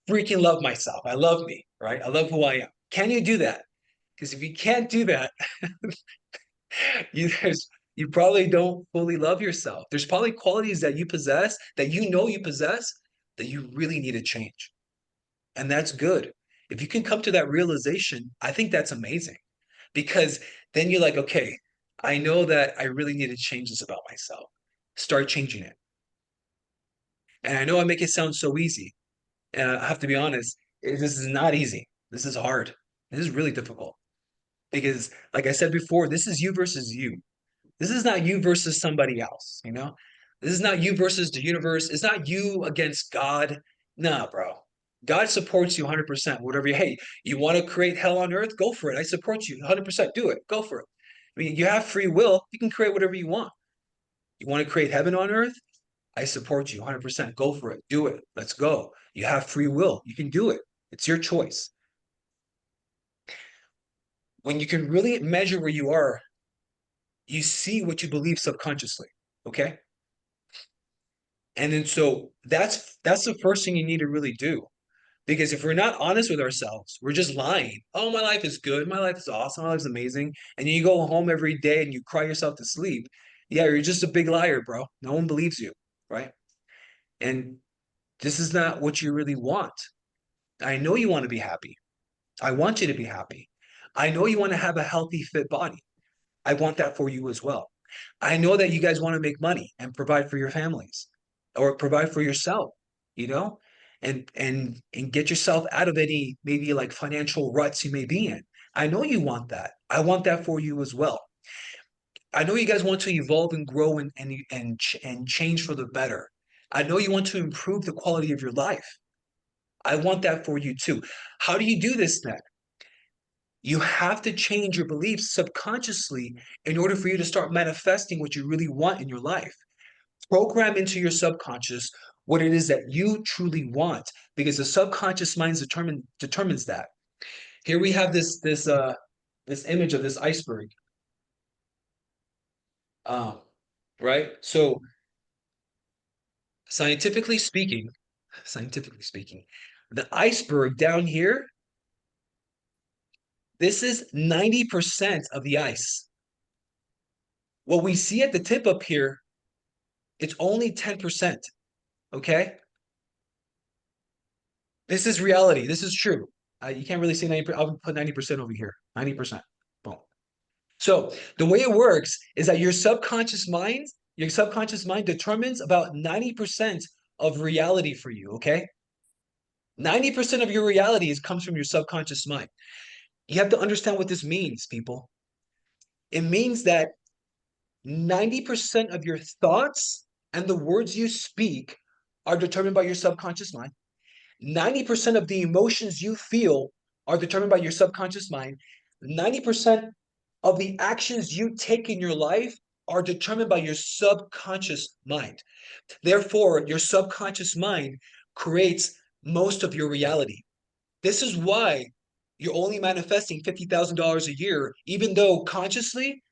freaking love myself. I love me, right? I love who I am. Can you do that? Because if you can't do that, you there's you probably don't fully love yourself. There's probably qualities that you possess that you possess that you really need to change. And that's good. If you can come to that realization, I think that's amazing because then you're like, okay, I know that I really need to change this about myself. Start changing it. And I know I make it sound so easy. And I have to be honest, this is not easy. This is hard. This is really difficult because, like I said before, this is you versus you. This is not you versus somebody else. This is not you versus the universe. It's not you against God. Nah, bro. God supports you 100%. Hey, you want to create hell on earth? Go for it. I support you 100%. Do it. Go for it. I mean, you have free will. You can create whatever you want. You want to create heaven on earth? I support you 100%. Go for it. Do it. Let's go. You have free will. You can do it. It's your choice. When you can really measure where you are, you see what you believe subconsciously. Okay. And then so that's the first thing you need to really do. Because if we're not honest with ourselves, we're just lying. Oh, my life is good. My life is awesome. My life is amazing. And you go home every day and you cry yourself to sleep. Yeah, you're just a big liar, bro. No one believes you, right? And this is not what you really want. I know you want to be happy. I want you to be happy. I know you want to have a healthy, fit body. I want that for you as well. I know that you guys want to make money and provide for your families or provide for yourself, you know, and get yourself out of any maybe like financial ruts you may be in. I know you want that. I want that for you as well. I know you guys want to evolve and grow and change for the better. I know you want to improve the quality of your life. I want that for you too. How do you do this then? You have to change your beliefs subconsciously in order for you to start manifesting what you really want in your life. Program into your subconscious what it is that you truly want, because the subconscious mind determines that. Here we have this image of this iceberg, um, right? So scientifically speaking, scientifically speaking, the iceberg down here, this is 90% of the ice. What we see at the tip up here, it's only 10%. Okay? This is reality. This is true. You can't really say 90%. I'll put 90% over here. 90%. Boom. So the way it works is that your subconscious mind determines about 90% of reality for you. Okay? 90% of your reality comes from your subconscious mind. You have to understand what this means, people. It means that 90% of your thoughts and the words you speak are determined by your subconscious mind. 90% of the emotions you feel are determined by your subconscious mind. 90% of the actions you take in your life are determined by your subconscious mind. Therefore, your subconscious mind creates most of your reality. This is why you're only manifesting $50,000 a year, even though consciously,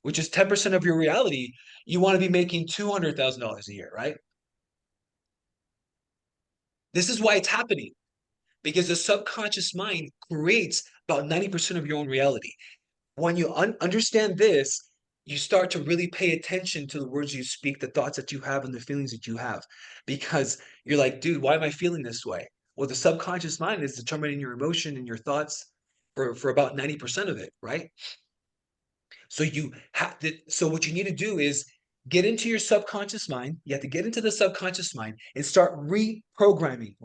which is 10% of your reality, you want to be making $200,000 a year, right? This is why it's happening because the subconscious mind creates about 90% of your own reality. When you understand this, you start to really pay attention to the words you speak, the thoughts that you have, and the feelings that you have. Because you're like, dude, why am I feeling this way? Well, the subconscious mind is determining your emotion and your thoughts for about 90% of it, right? So you have to, so what you need to do is get into your subconscious mind. You have to get into the subconscious mind and start reprogramming.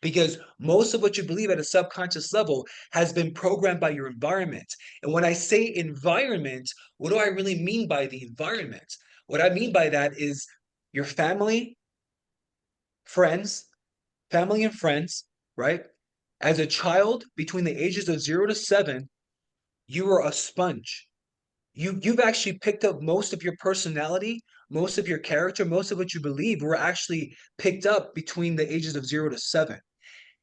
Because most of what you believe at a subconscious level has been programmed by your environment. And when I say environment, what do I really mean by the environment? What I mean by that is your friends, family and friends, right? As a child between the ages of 0 to 7, you are a sponge. You've actually picked up most of your personality, most of your character, most of what you believe were actually picked up between the ages of 0 to 7.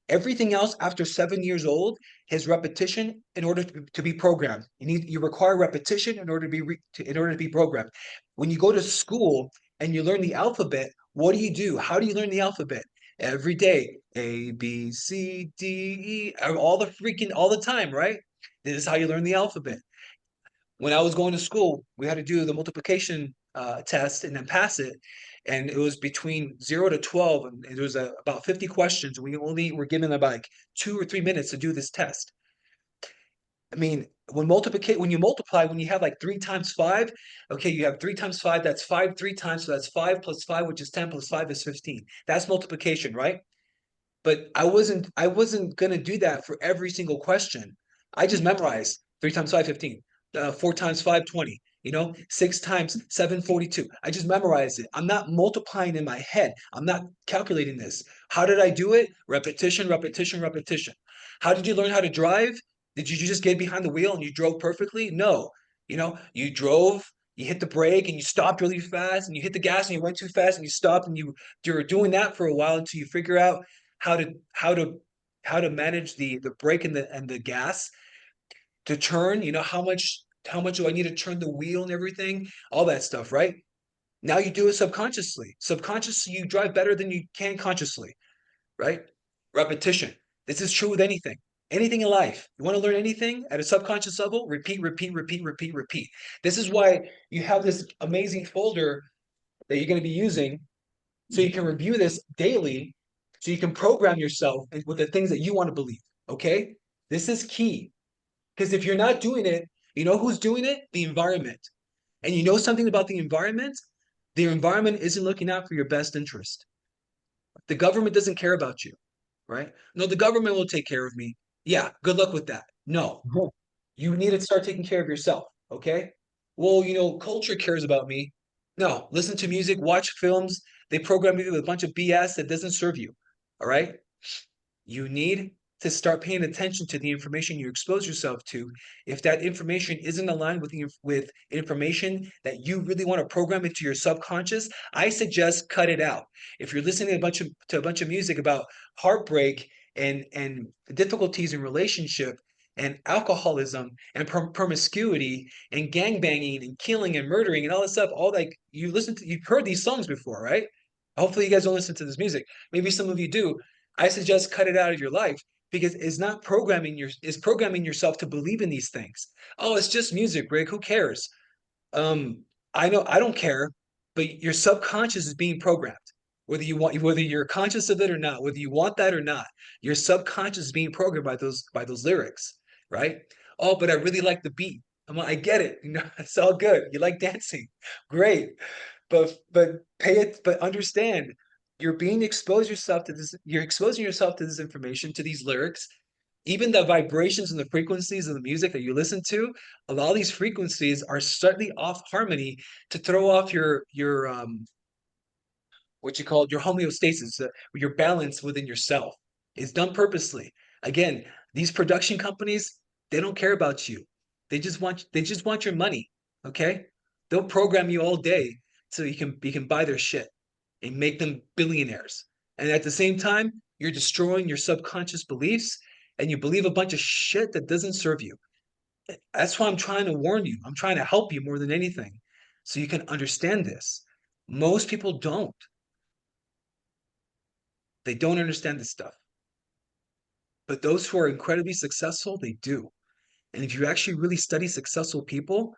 Everything else after 7 years old is repetition in order to be programmed. You require repetition in order to in order to be programmed. When you go to school and you learn the alphabet, what do? How do you learn the alphabet? Every day, A, B, C, D, E, all the time, right? This is how you learn the alphabet. When I was going to school, we had to do the multiplication test and then pass it. And it was between 0 to 12, and there was about 50 questions. We only were given about like 2 or 3 minutes to do this test. I mean, when you multiply, when you have like 3 times 5, okay, you have 3 times 5, that's 5 3 times, so that's 5 plus 5, which is 10 plus 5 is 15. That's multiplication, right? But I wasn't gonna do that for every single question. I just memorized 3 times 5, 15. 4 times 5, 20. 6 times 7, 42. I just memorized it. I'm not multiplying in my head. I'm not calculating this. How did I do it? Repetition, repetition, repetition. How did you learn how to drive? Did you just get behind the wheel and you drove perfectly? No. You drove, you hit the brake and you stopped really fast, and you hit the gas and you went too fast and you stopped, and you were doing that for a while until you figure out how to how to how to manage the brake and the gas to turn. How much do I need to turn the wheel and everything, all that stuff, right? Now you do it subconsciously you drive better than you can consciously, right? Repetition. This is true with anything in life. You want to learn anything at a subconscious level? Repeat, repeat, repeat, repeat, repeat. This is why you have this amazing folder that you're going to be using, so you can review this daily, so you can program yourself with the things that you want to believe. Okay? This is key. Because if you're not doing it, you know who's doing it? The environment. And you know something about the environment? The environment isn't looking out for your best interest. The government doesn't care about you, right? No, the government will take care of me. Yeah, good luck with that. No, you need to start taking care of yourself. Okay? Well, culture cares about me. No, listen to music, watch films. They program you with a bunch of BS that doesn't serve you. All right? You need to start paying attention to the information you expose yourself to. If that information isn't aligned with information that you really want to program into your subconscious, I suggest cut it out. If you're listening to a bunch of music about heartbreak and difficulties in relationship and alcoholism and promiscuity and gang banging and killing and murdering and all this stuff, all like you've heard these songs before, right? Hopefully you guys don't listen to this music. Maybe some of you do. I suggest cut it out of your life, because it's programming yourself to believe in these things. Oh, it's just music, Rick. Who cares? Um, I know I don't care, but your subconscious is being programmed. Whether you're conscious of it or not, whether you want that or not, your subconscious is being programmed by those lyrics, right? Oh, but I really like the beat. I get it. It's all good. You like dancing. Great. But understand, you're exposing yourself to this information, to these lyrics. Even the vibrations and the frequencies of the music that you listen to, a lot of these frequencies are slightly off harmony to throw off your what you call your homeostasis, your balance within yourself. It's done purposely. Again, these production companies, they don't care about you. They just want your money. Okay? They'll program you all day so you can buy their shit and make them billionaires. And at the same time, you're destroying your subconscious beliefs and you believe a bunch of shit that doesn't serve you. That's why I'm trying to warn you. I'm trying to help you more than anything so you can understand this. Most people don't. They don't understand this stuff. But those who are incredibly successful, they do. And if you actually really study successful people,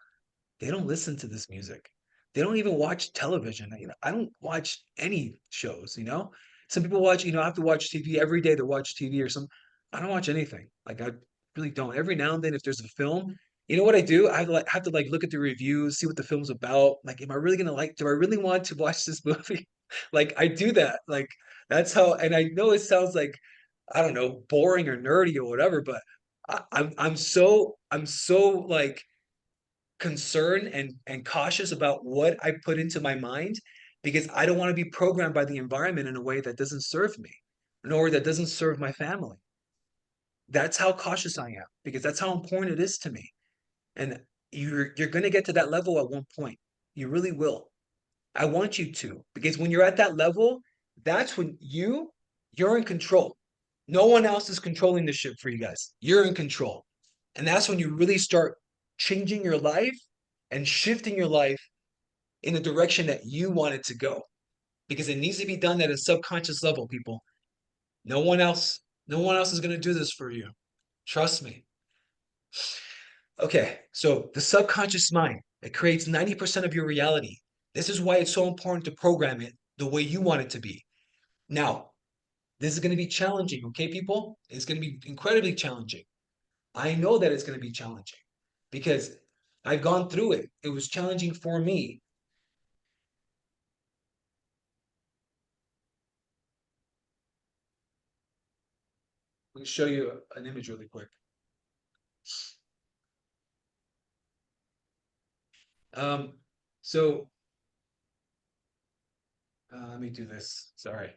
they don't listen to this music. They don't even watch television. I don't watch any shows, you know? Some people watch, I have to watch TV every day to watch TV or some. I don't watch anything. Like I really don't. Every now and then if there's a film, you know what I do? I have to look at the reviews, see what the film's about. Like, am I really gonna do I really want to watch this movie? Like I do that. Like that's how, and I know it sounds like, I don't know, boring or nerdy or whatever, but I'm so like concerned and cautious about what I put into my mind because I don't want to be programmed by the environment in a way that doesn't serve me, nor that doesn't serve my family. That's how cautious I am because that's how important it is to me. And you're going to get to that level at one point. You really will. I want you to because when you're at that level, that's when you're in control. No one else is controlling the ship for you guys. You're in control. And that's when you really start changing your life and shifting your life in the direction that you want it to go. Because it needs to be done at a subconscious level, people. No one else is going to do this for you. Trust me. Okay, so the subconscious mind, it creates 90% of your reality. This is why it's so important to program it the way you want it to be. Now, this is going to be challenging, okay, people? It's going to be incredibly challenging. I know that it's going to be challenging because I've gone through it. It was challenging for me. Let me show you an image really quick. Um, so let me do this. Sorry.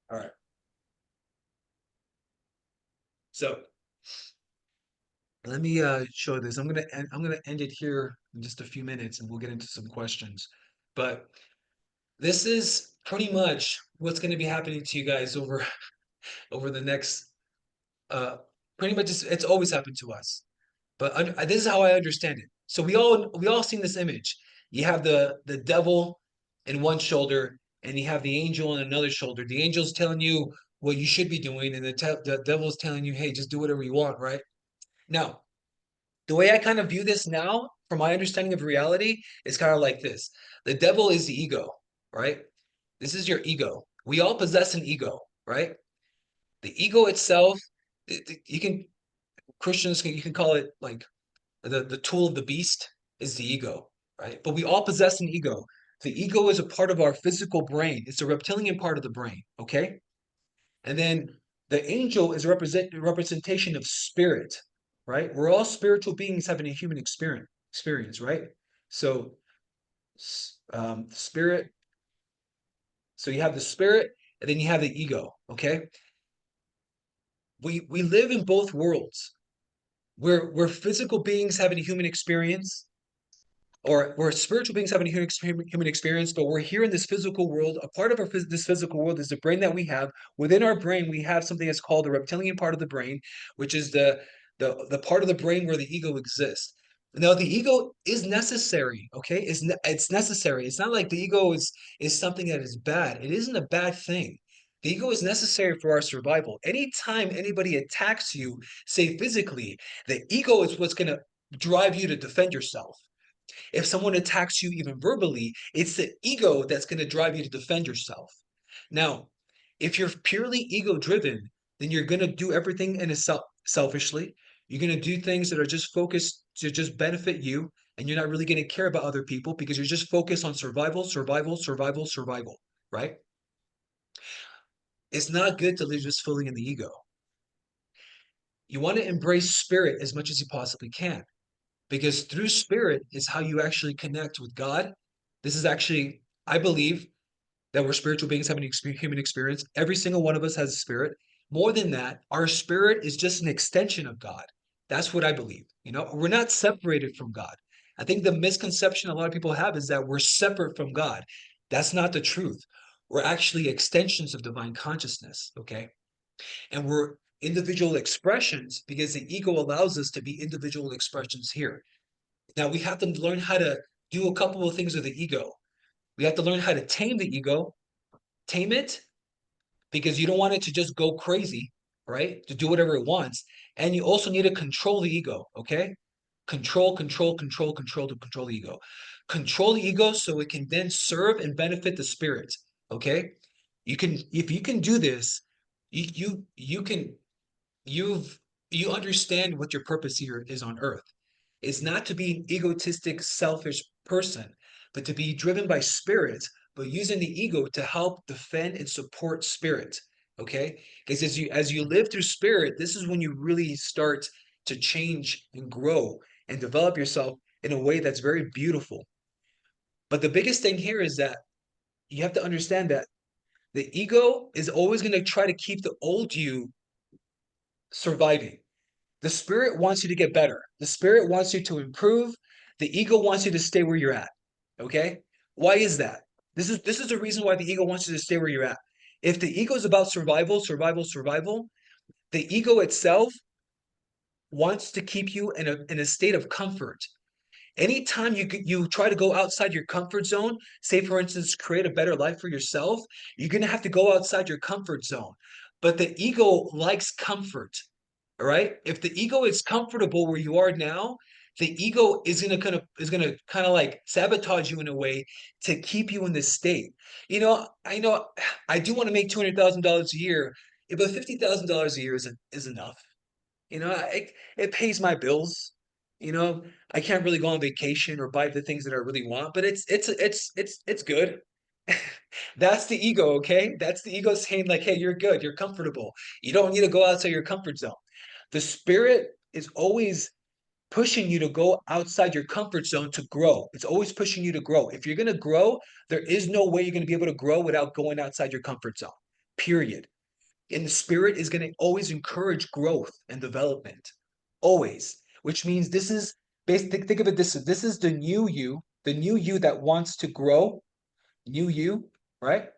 All right. So let me show this. I'm gonna end it here in just a few minutes, and we'll get into some questions. But this is pretty much what's going to be happening to you guys over the next pretty much it's always happened to us. But this is how I understand it. So we all seen this image. You have the devil in one shoulder, and you have the angel in another shoulder. The angel's telling you what you should be doing, and the devil's telling you, hey, just do whatever you want, right? Now, the way I kind of view this now, from my understanding of reality, is kind of like this. The devil is the ego, right? This is your ego. We all possess an ego, right? The ego itself, you can you can call it like the tool of the beast is the ego, right? But we all possess an ego. The ego is a part of our physical brain. It's a reptilian part of the brain, okay? And then the angel is a representation of spirit, right? We're all spiritual beings having a human experience, right? So spirit. So you have the spirit, and then you have the ego, okay? We live in both worlds. We're physical beings having a human experience, or we're spiritual beings having a human experience, but we're here in this physical world. A part of this physical world is the brain that we have. Within our brain, we have something that's called the reptilian part of the brain, which is the part of the brain where the ego exists. Now, the ego is necessary, okay? It's necessary. It's not like the ego is something that is bad. It isn't a bad thing. The ego is necessary for our survival. Anytime anybody attacks you, say physically, the ego is what's going to drive you to defend yourself. If someone attacks you even verbally, it's the ego that's going to drive you to defend yourself. Now, if you're purely ego driven, then you're going to do everything in a selfishly. You're going to do things that are just focused to just benefit you, and you're not really going to care about other people because you're just focused on survival, survival, survival, survival, right? It's not good to live just fully in the ego. You want to embrace spirit as much as you possibly can, because through spirit is how you actually connect with God. This is actually I believe that we're spiritual beings having human experience. Every single one of us has a spirit. More than that, our spirit is just an extension of God. That's what I believe. We're not separated from God. I think the misconception a lot of people have is that we're separate from God. That's not the truth. We're actually extensions of divine consciousness, okay? And we're individual expressions because the ego allows us to be individual expressions here. Now, we have to learn how to do a couple of things with the ego. We have to learn how to tame the ego, tame it, because you don't want it to just go crazy, right? To do whatever it wants. And you also need to control the ego, okay? Control to control the ego. Control the ego so it can then serve and benefit the spirit, okay? If you can do this, you can you've you understand what your purpose here is on earth. It's not to be an egotistic, selfish person, but to be driven by spirit, but using the ego to help defend and support spirit. Okay? Because as you live through spirit, this is when you really start to change and grow and develop yourself in a way that's very beautiful. But the biggest thing here is that you have to understand that the ego is always going to try to keep the old you surviving. The spirit wants you to get better. The spirit wants you to improve. The ego wants you to stay where you're at. Okay? Why is that? This is the reason why the ego wants you to stay where you're at. If the ego is about survival, the ego itself wants to keep you in a state of comfort. Anytime you try to go outside your comfort zone, say for instance, create a better life for yourself, you're gonna have to go outside your comfort zone. But the ego likes comfort. All right. If the ego is comfortable where you are now, the ego is gonna kind of like sabotage you in a way to keep you in this state. I know I do want to make $200,000 a year, but $50,000 a year is enough. It pays my bills. I can't really go on vacation or buy the things that I really want, but it's good. That's the ego, okay? That's the ego saying like, hey, you're good, you're comfortable. You don't need to go outside your comfort zone. The spirit is always pushing you to go outside your comfort zone to grow. It's always pushing you to grow. If you're going to grow, there is no way you're going to be able to grow without going outside your comfort zone. Period. And the spirit is going to always encourage growth and development. Always. Which means this is basically, think of it this is the new you that wants to grow, new you, right?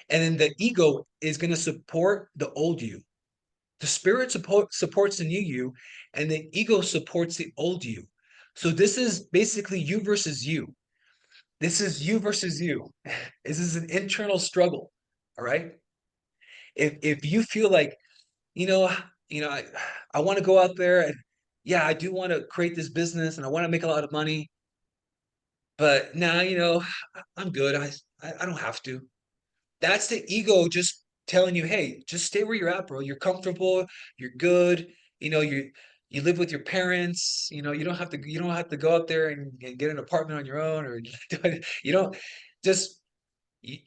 And then the ego is going to support the old you. The spirit supports the new you, and the ego supports the old you. So this is basically you versus you. This is you versus you. This is an internal struggle. All right. If you feel like, you know, I want to go out there and yeah, I do want to create this business and I want to make a lot of money, but now, I'm good. I don't have to. That's the ego just telling you, hey, just stay where you're at, bro. You're comfortable, you're good. You live with your parents. You don't have to go out there and get an apartment on your own, or you don't just you,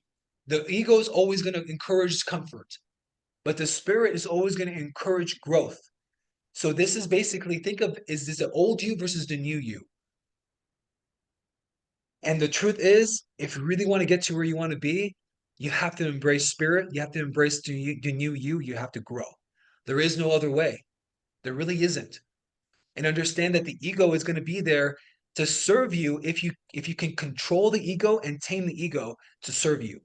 the ego is always going to encourage comfort, but the spirit is always going to encourage growth. So this is basically, think of, is this the old you versus the new you? And the truth is, if you really want to get to where you want to be, you have to embrace spirit. You have to embrace the new you. You have to grow. There is no other way. There really isn't. And understand that the ego is going to be there to serve you if you can control the ego and tame the ego to serve you.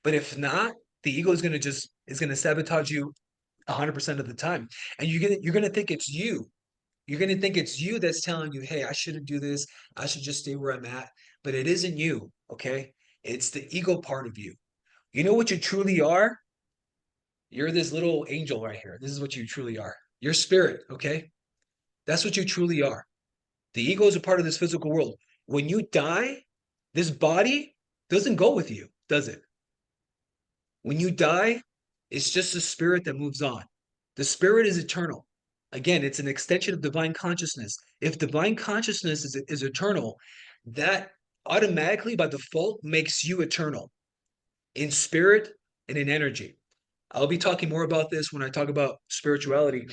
But if not, the ego is going to sabotage you 100% of the time. And you're gonna think it's you. You're going to think it's you that's telling you, hey, I shouldn't do this. I should just stay where I'm at. But it isn't you, okay? It's the ego part of you. You know what you truly are? You're this little angel right here. This is what you truly are. You're spirit, okay? That's what you truly are. The ego is a part of this physical world. When you die, this body doesn't go with you, does it? When you die, it's just the spirit that moves on. The spirit is eternal. Again, it's an extension of divine consciousness. If divine consciousness is eternal, that automatically by default makes you eternal in spirit and in energy. I'll be talking more about this when I talk about spirituality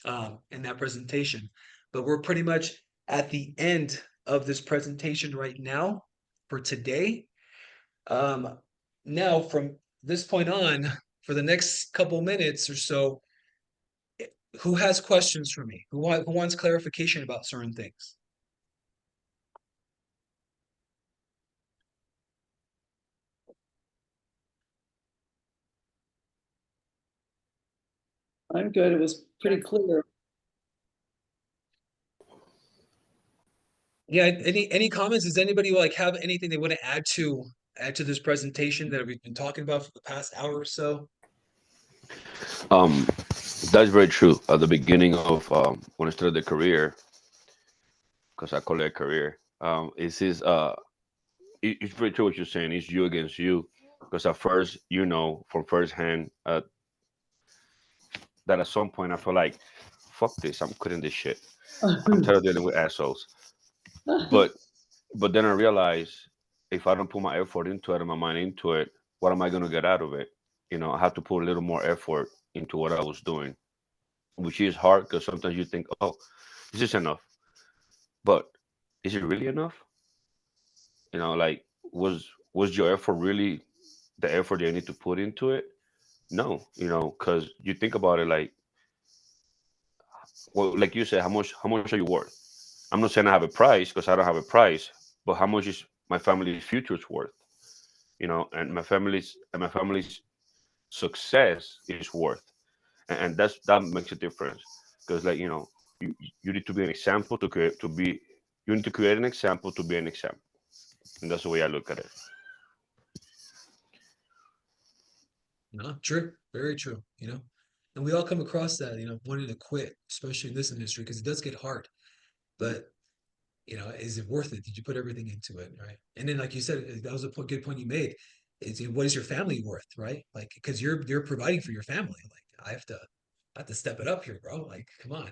in that presentation. But we're pretty much at the end of this presentation right now for today. Um, Now, from this point on, for the next couple minutes or so, who has questions for me? Who wants clarification about certain things? I'm good. It was pretty clear. Yeah, any comments? Does anybody like have anything they want to add to this presentation that we've been talking about for the past hour or so? Um, that's very true. At the beginning of when I started the career, because I call it a career, it's very true what you're saying. It's you against you, because at first, from first hand, that at some point I feel like, fuck this, I'm quitting this shit. I'm tired of dealing with assholes. But but then I realized, if I don't put my effort into it and my mind into it, what am I gonna get out of it? I have to put a little more effort into what I was doing, which is hard because sometimes you think, oh, this is enough, but is it really enough? Like, was your effort really the effort that you need to put into it? No, because you think about it, like, well, like you said, how much are you worth? I'm not saying I have a price, because I don't have a price, but how much is my family's future's worth? And my family's success is worth, and that makes a difference, because, like, you need to be an example to create to be you need to create an example to be an example, and that's the way I look at it. No, true, very true. And we all come across that, wanting to quit, especially in this industry, because it does get hard. But is it worth it? Did you put everything into it, right? And then, like you said, that was a good point you made. What is your family worth, right? Like, because you're providing for your family. Like, I have to step it up here, bro. Like, come on.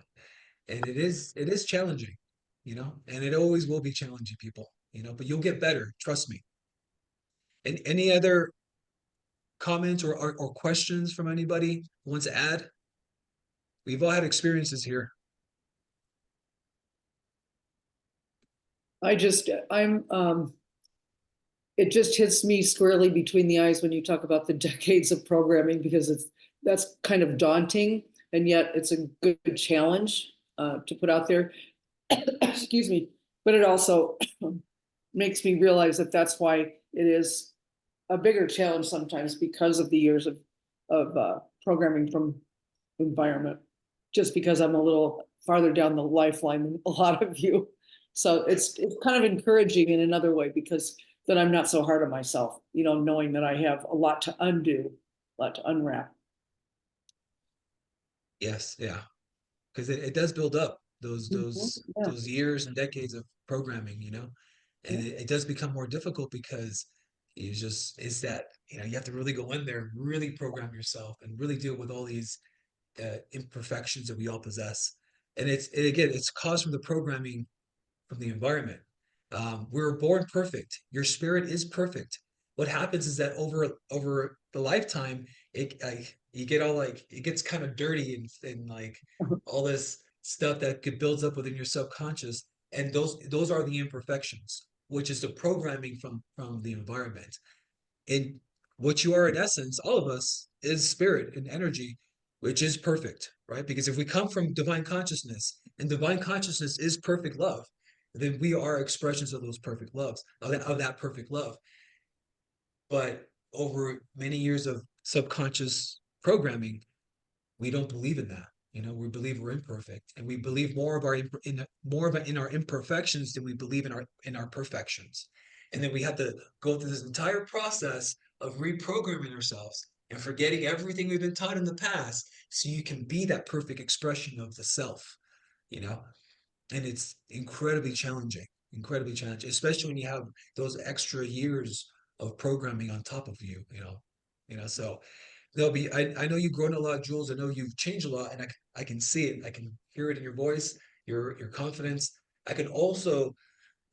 And it is challenging, and it always will be challenging, people. But you'll get better, trust me. And any other comments or questions from anybody who wants to add? We've all had experiences here. I'm it just hits me squarely between the eyes when you talk about the decades of programming, because that's kind of daunting, and yet it's a good challenge to put out there. Excuse me. But it also makes me realize that that's why it is a bigger challenge sometimes, because of the years of programming from environment. Just because I'm a little farther down the lifeline than a lot of you, so it's kind of encouraging in another way, because then I'm not so hard on myself, knowing that I have a lot to undo, a lot to unwrap. Yes, yeah, because it does build up those Mhm. those Yeah, those years and decades of programming, and yeah. it does become more difficult because it's that you have to really go in there and really program yourself and really deal with all these imperfections that we all possess. And again, it's caused from the programming from the environment. We were born perfect. Your spirit is perfect. What happens is that over the lifetime, you get all like it gets kind of dirty and like all this stuff that builds up within your subconscious, and those are the imperfections, which is the programming from the environment. And what you are in essence, all of us, is spirit and energy, which is perfect, right? Because if we come from divine consciousness, and divine consciousness is perfect love, then we are expressions of those perfect loves, of that perfect love. But over many years of subconscious programming, we don't believe in that. We believe we're imperfect, and we believe more of in our imperfections than we believe in our perfections. And then we have to go through this entire process of reprogramming ourselves and forgetting everything we've been taught in the past, so you can be that perfect expression of the self. You know, and it's incredibly challenging, especially when you have those extra years of programming on top of you. So there'll be I know you've grown a lot, Jules. I know you've changed a lot, and I can see it. I can hear it in your voice, your confidence. I can also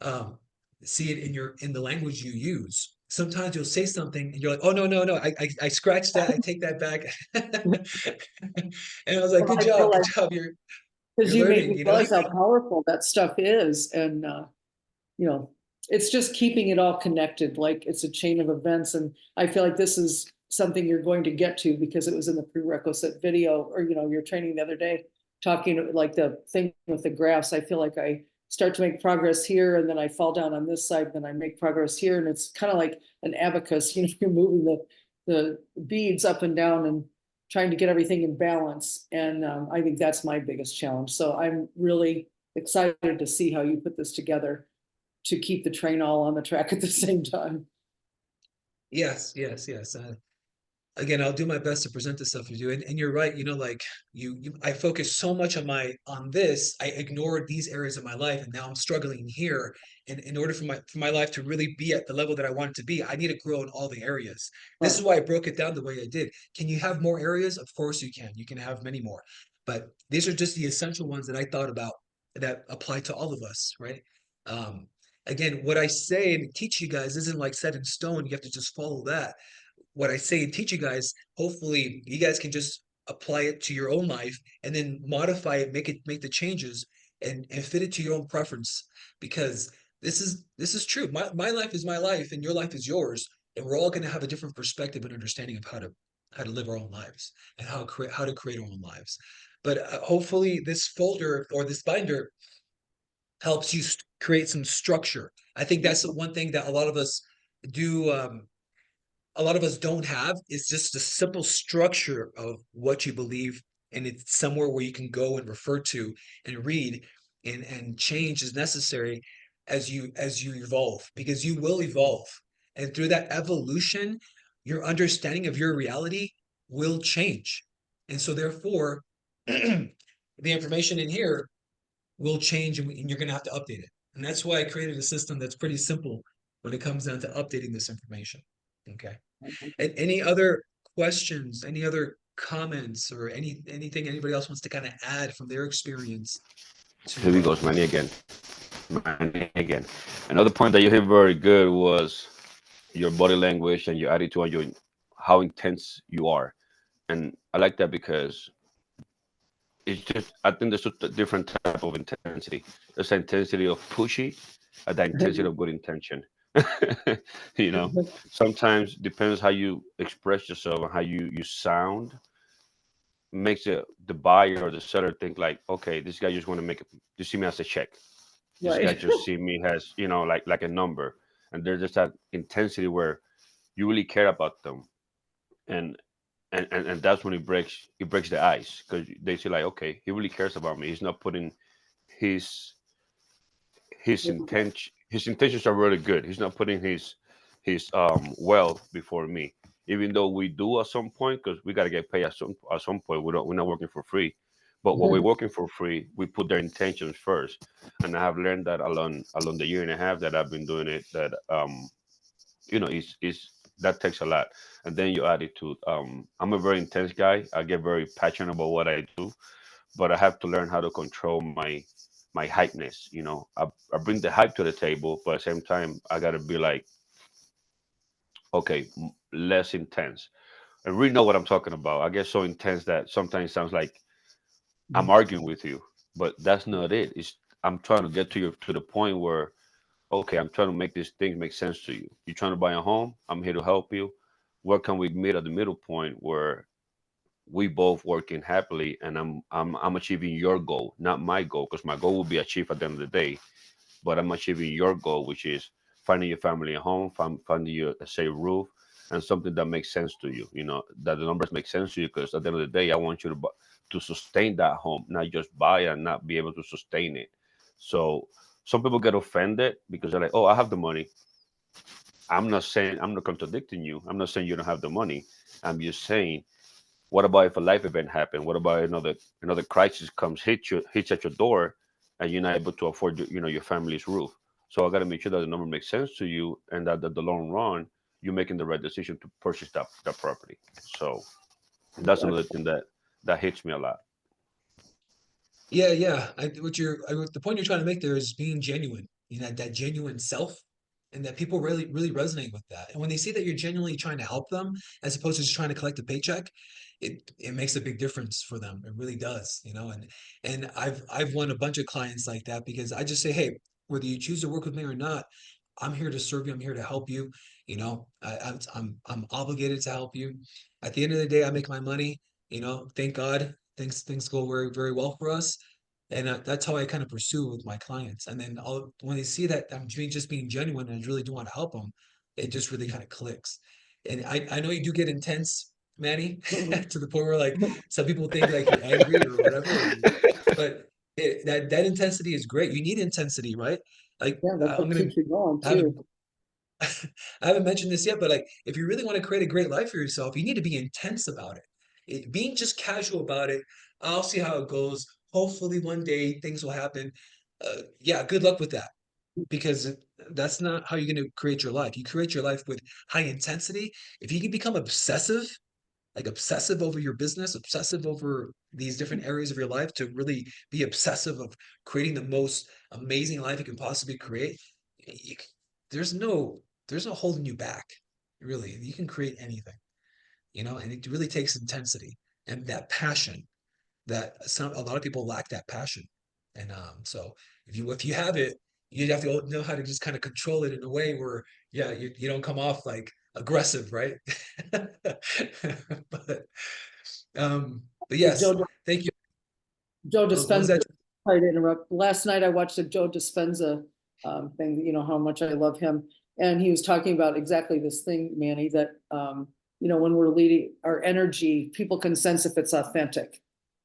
um, see it in the language you use. Sometimes you'll say something and you're like, oh, no, no, no, I scratched that, I take that back. And I was like, Well, good I feel job, good like, job. You're because you made learning, me realize how powerful that stuff is, and you know it's just keeping it all connected, like it's a chain of events. And I feel like this is something you're going to get to because it was in the prerequisite video, or, your training the other day, talking like the thing with the graphs. I feel like I start to make progress here and then I fall down on this side, then I make progress here. And it's kind of like an abacus, you're moving the beads up and down and trying to get everything in balance. And I think that's my biggest challenge. So I'm really excited to see how you put this together to keep the train all on the track at the same time. Yes, yes, yes. Again, I'll do my best to present this stuff to you. And you're right, like I focus so much on this, I ignored these areas of my life, and now I'm struggling here. And in order for my life to really be at the level that I want it to be, I need to grow in all the areas. This is Right. why I broke it down the way I did. Can you have more areas? Of course you can. You can have many more. But these are just the essential ones that I thought about that apply to all of us, right? Um, Again, what I say and teach you guys isn't like set in stone. You have to just follow that. What I say and teach you guys, hopefully you guys can just apply it to your own life and then modify it, make the changes and fit it to your own preference. Because this is true. My life is my life and your life is yours. And we're all going to have a different perspective and understanding of how to live our own lives and how to create our own lives. But hopefully this folder or this binder helps you create some structure. I think that's the one thing that do a lot of us don't have is just a simple structure of what you believe, and it's somewhere where you can go and refer to and read, and change is necessary as you evolve, because you will evolve, and through that evolution your understanding of your reality will change, and so therefore the information in here will change, and you're going to have to update it. And that's why I created a system that's pretty simple when it comes down to updating this information. Okay. And any other questions, any other comments, or anything anybody else wants to kind of add from their experience Here we to go, Manny again. Manny again. Another point that you hit very good was your body language and your attitude and how intense you are. And I like that because it's just, I think there's a different type of intensity. There's the intensity of pushy and the intensity of good intention. you know, Sometimes depends how you express yourself and how you sound makes the buyer or the seller think like, okay, this guy just want to make it, to see me as a check. This guy Right. just see me as, like a number. And there's just that intensity where you really care about them. And and that's when it breaks the ice because they say like, okay, he really cares about me. He's not putting his his intentions are really good. He's not putting his wealth before me. Even though we do at some point, because we gotta get paid at some point. We're not working for free. But while we're working for free, we put their intentions first. And I have learned that along the year and a half that I've been doing it, that is that takes a lot. And then your attitude. I'm a very intense guy. I get very passionate about what I do, but I have to learn how to control my hypeness. I bring the hype to the table, but at the same time, I gotta be like, okay, less intense. And really know what I'm talking about. I get so intense that sometimes it sounds like I'm arguing with you, but that's not it. It's I'm trying to get to the point where, okay, I'm trying to make these things make sense to you. You're trying to buy a home. I'm here to help you. Where can we meet at the middle point where we both working happily and I'm achieving your goal, not my goal, because my goal will be achieved at the end of the day, but I'm achieving your goal, which is finding your family a home, finding you a safe roof, and something that makes sense to you. That the numbers make sense to you, because at the end of the day, I want you to sustain that home, not just buy it and not be able to sustain it. So some people get offended because they're like, "Oh, I have the money." I'm not contradicting you. I'm not saying you don't have the money. I'm just saying, what about if a life event happens? What about another crisis comes, hits at your door, and you're not able to afford your family's roof? So I got to make sure that the number makes sense to you, and that the long run you're making the right decision to purchase that property. So that's another thing that hits me a lot. Yeah, yeah. The point you're trying to make there is being genuine. That genuine self, and that people really, really resonate with that. And when they see that you're genuinely trying to help them, as opposed to just trying to collect a paycheck, it makes a big difference for them. It really does. And I've won a bunch of clients like that because I just say, hey, whether you choose to work with me or not, I'm here to serve you. I'm here to help you. You know, I'm obligated to help you. At the end of the day, I make my money. You know, thank God, things go very very well for us, and that's how I kind of pursue with my clients. And then when they see that I'm just being genuine and I really do want to help them, it just really kind of clicks. And I know you do get intense, Manny, to the point where like some people think like you're angry or whatever, but that intensity is great. You need intensity, right? Like Yeah, that's I'm what gonna keeps you going I haven't too. I haven't mentioned this yet, but like if you really want to create a great life for yourself, you need to be intense about it. Being just casual about it, I'll see how it goes. Hopefully one day things will happen. Yeah, good luck with that because that's not how you're going to create your life. You create your life with high intensity. If you can become obsessive, like obsessive over your business, obsessive over these different areas of your life, to really be obsessive of creating the most amazing life you can possibly create, you, there's no there's no holding you back. Really, you can create anything, you know, and it really takes intensity and that passion that a lot of people lack that passion. And so if you have it, you have to know how to just kind of control it in a way where yeah, you don't come off like aggressive, right? but but The yes, thank you. Joe What was Dispenza, that? sorry to interrupt. Last night I watched the Joe Dispenza thing, you know, how much I love him. And he was talking about exactly this thing, Manny, that, you know, when we're leading our energy, people can sense if it's authentic.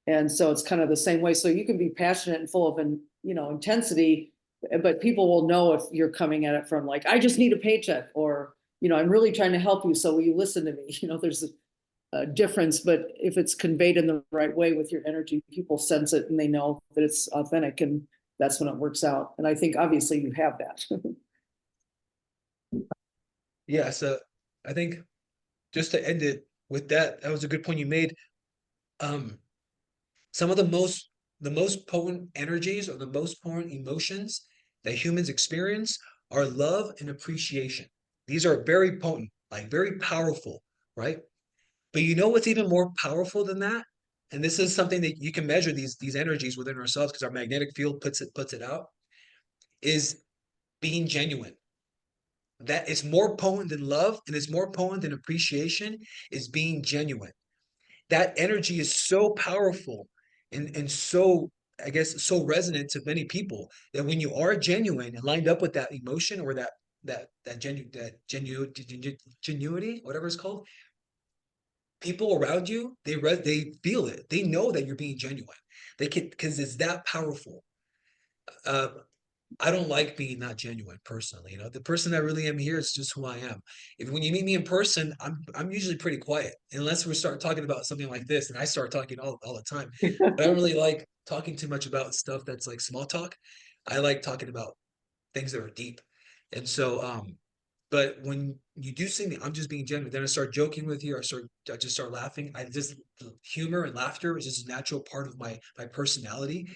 And so it's kind of the same way. So you can be passionate and full of, you know, intensity, but people will know if you're coming at it from like, I just need a paycheck, or, you know, I'm really trying to help you. So will you listen to me? You know, there's difference, but if it's conveyed in the right way with your energy, people sense it and they know that it's authentic, and that's when it works out. And I think obviously you have that. Yeah, so I think just to end it with that, that was a good point you made. Um, some of the most potent energies or the most potent emotions that humans experience are love and appreciation. These are very potent, like very powerful, right? But you know what's even more powerful than that? And this is something that you can measure these energies within ourselves because our magnetic field puts it out, is being genuine. That is more potent than love and it's more potent than appreciation, is being genuine. That energy is so powerful and so, I guess, so resonant to many people that when you are genuine and lined up with that emotion or genuity, whatever it's called, people around you, they feel it. They know that you're being genuine. They can, because it's that powerful. Uh, I don't like being not genuine personally. You know, the person I really am here is just who I am. If when you meet me in person, I'm usually pretty quiet unless we start talking about something like this, and I start talking all the time. But I don't really like talking too much about stuff that's like small talk. I like talking about things that are deep. And so, but when you do see me, I'm just being genuine. Then I start joking with you. I just start laughing. I just humor and laughter is just a natural part of my personality.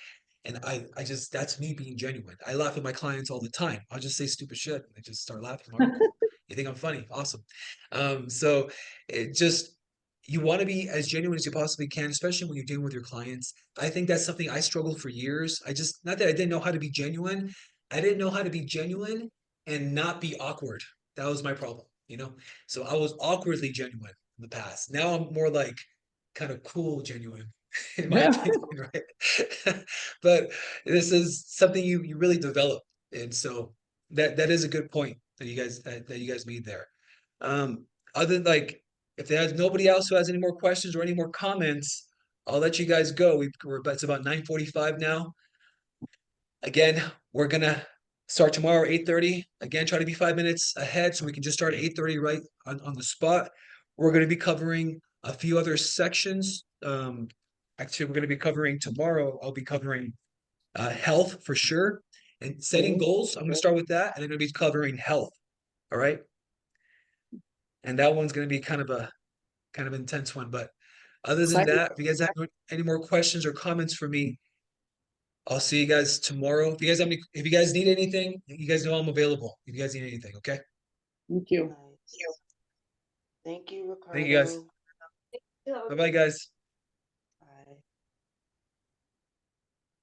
And I just that's me being genuine. I laugh at my clients all the time. I'll just say stupid shit and they just start laughing. I'm like, cool. You think I'm funny? Awesome. So it just you want to be as genuine as you possibly can, especially when you're dealing with your clients. I think that's something I struggled for years. I just not that I didn't know how to be genuine. I didn't know how to be genuine and not be awkward. That was my problem, you know? So I was awkwardly genuine in the past. Now I'm more like kind of cool, genuine, in my opinion, right? But this is something you really develop. And so that is a good point that you guys made there. Um, other than like if there's nobody else who has any more questions or any more comments, I'll let you guys go. It's about 9:45 now. Again, we're gonna start tomorrow at 8:30. Again, try to be 5 minutes ahead so we can just start at 8:30 right on the spot. We're gonna be covering a few other sections. Actually, we're gonna be covering tomorrow. I'll be covering health for sure and setting Okay. goals. I'm gonna start with that, and I'm gonna be covering health. All right, and that one's gonna be kind of intense one. But other than Excited. that, if you guys have any more questions or comments for me, I'll see you guys tomorrow. If you guys need anything, you guys know I'm available. If you guys need anything, okay? Thank you. Nice. Thank you, Thank you guys. Ricardo. Bye bye, guys.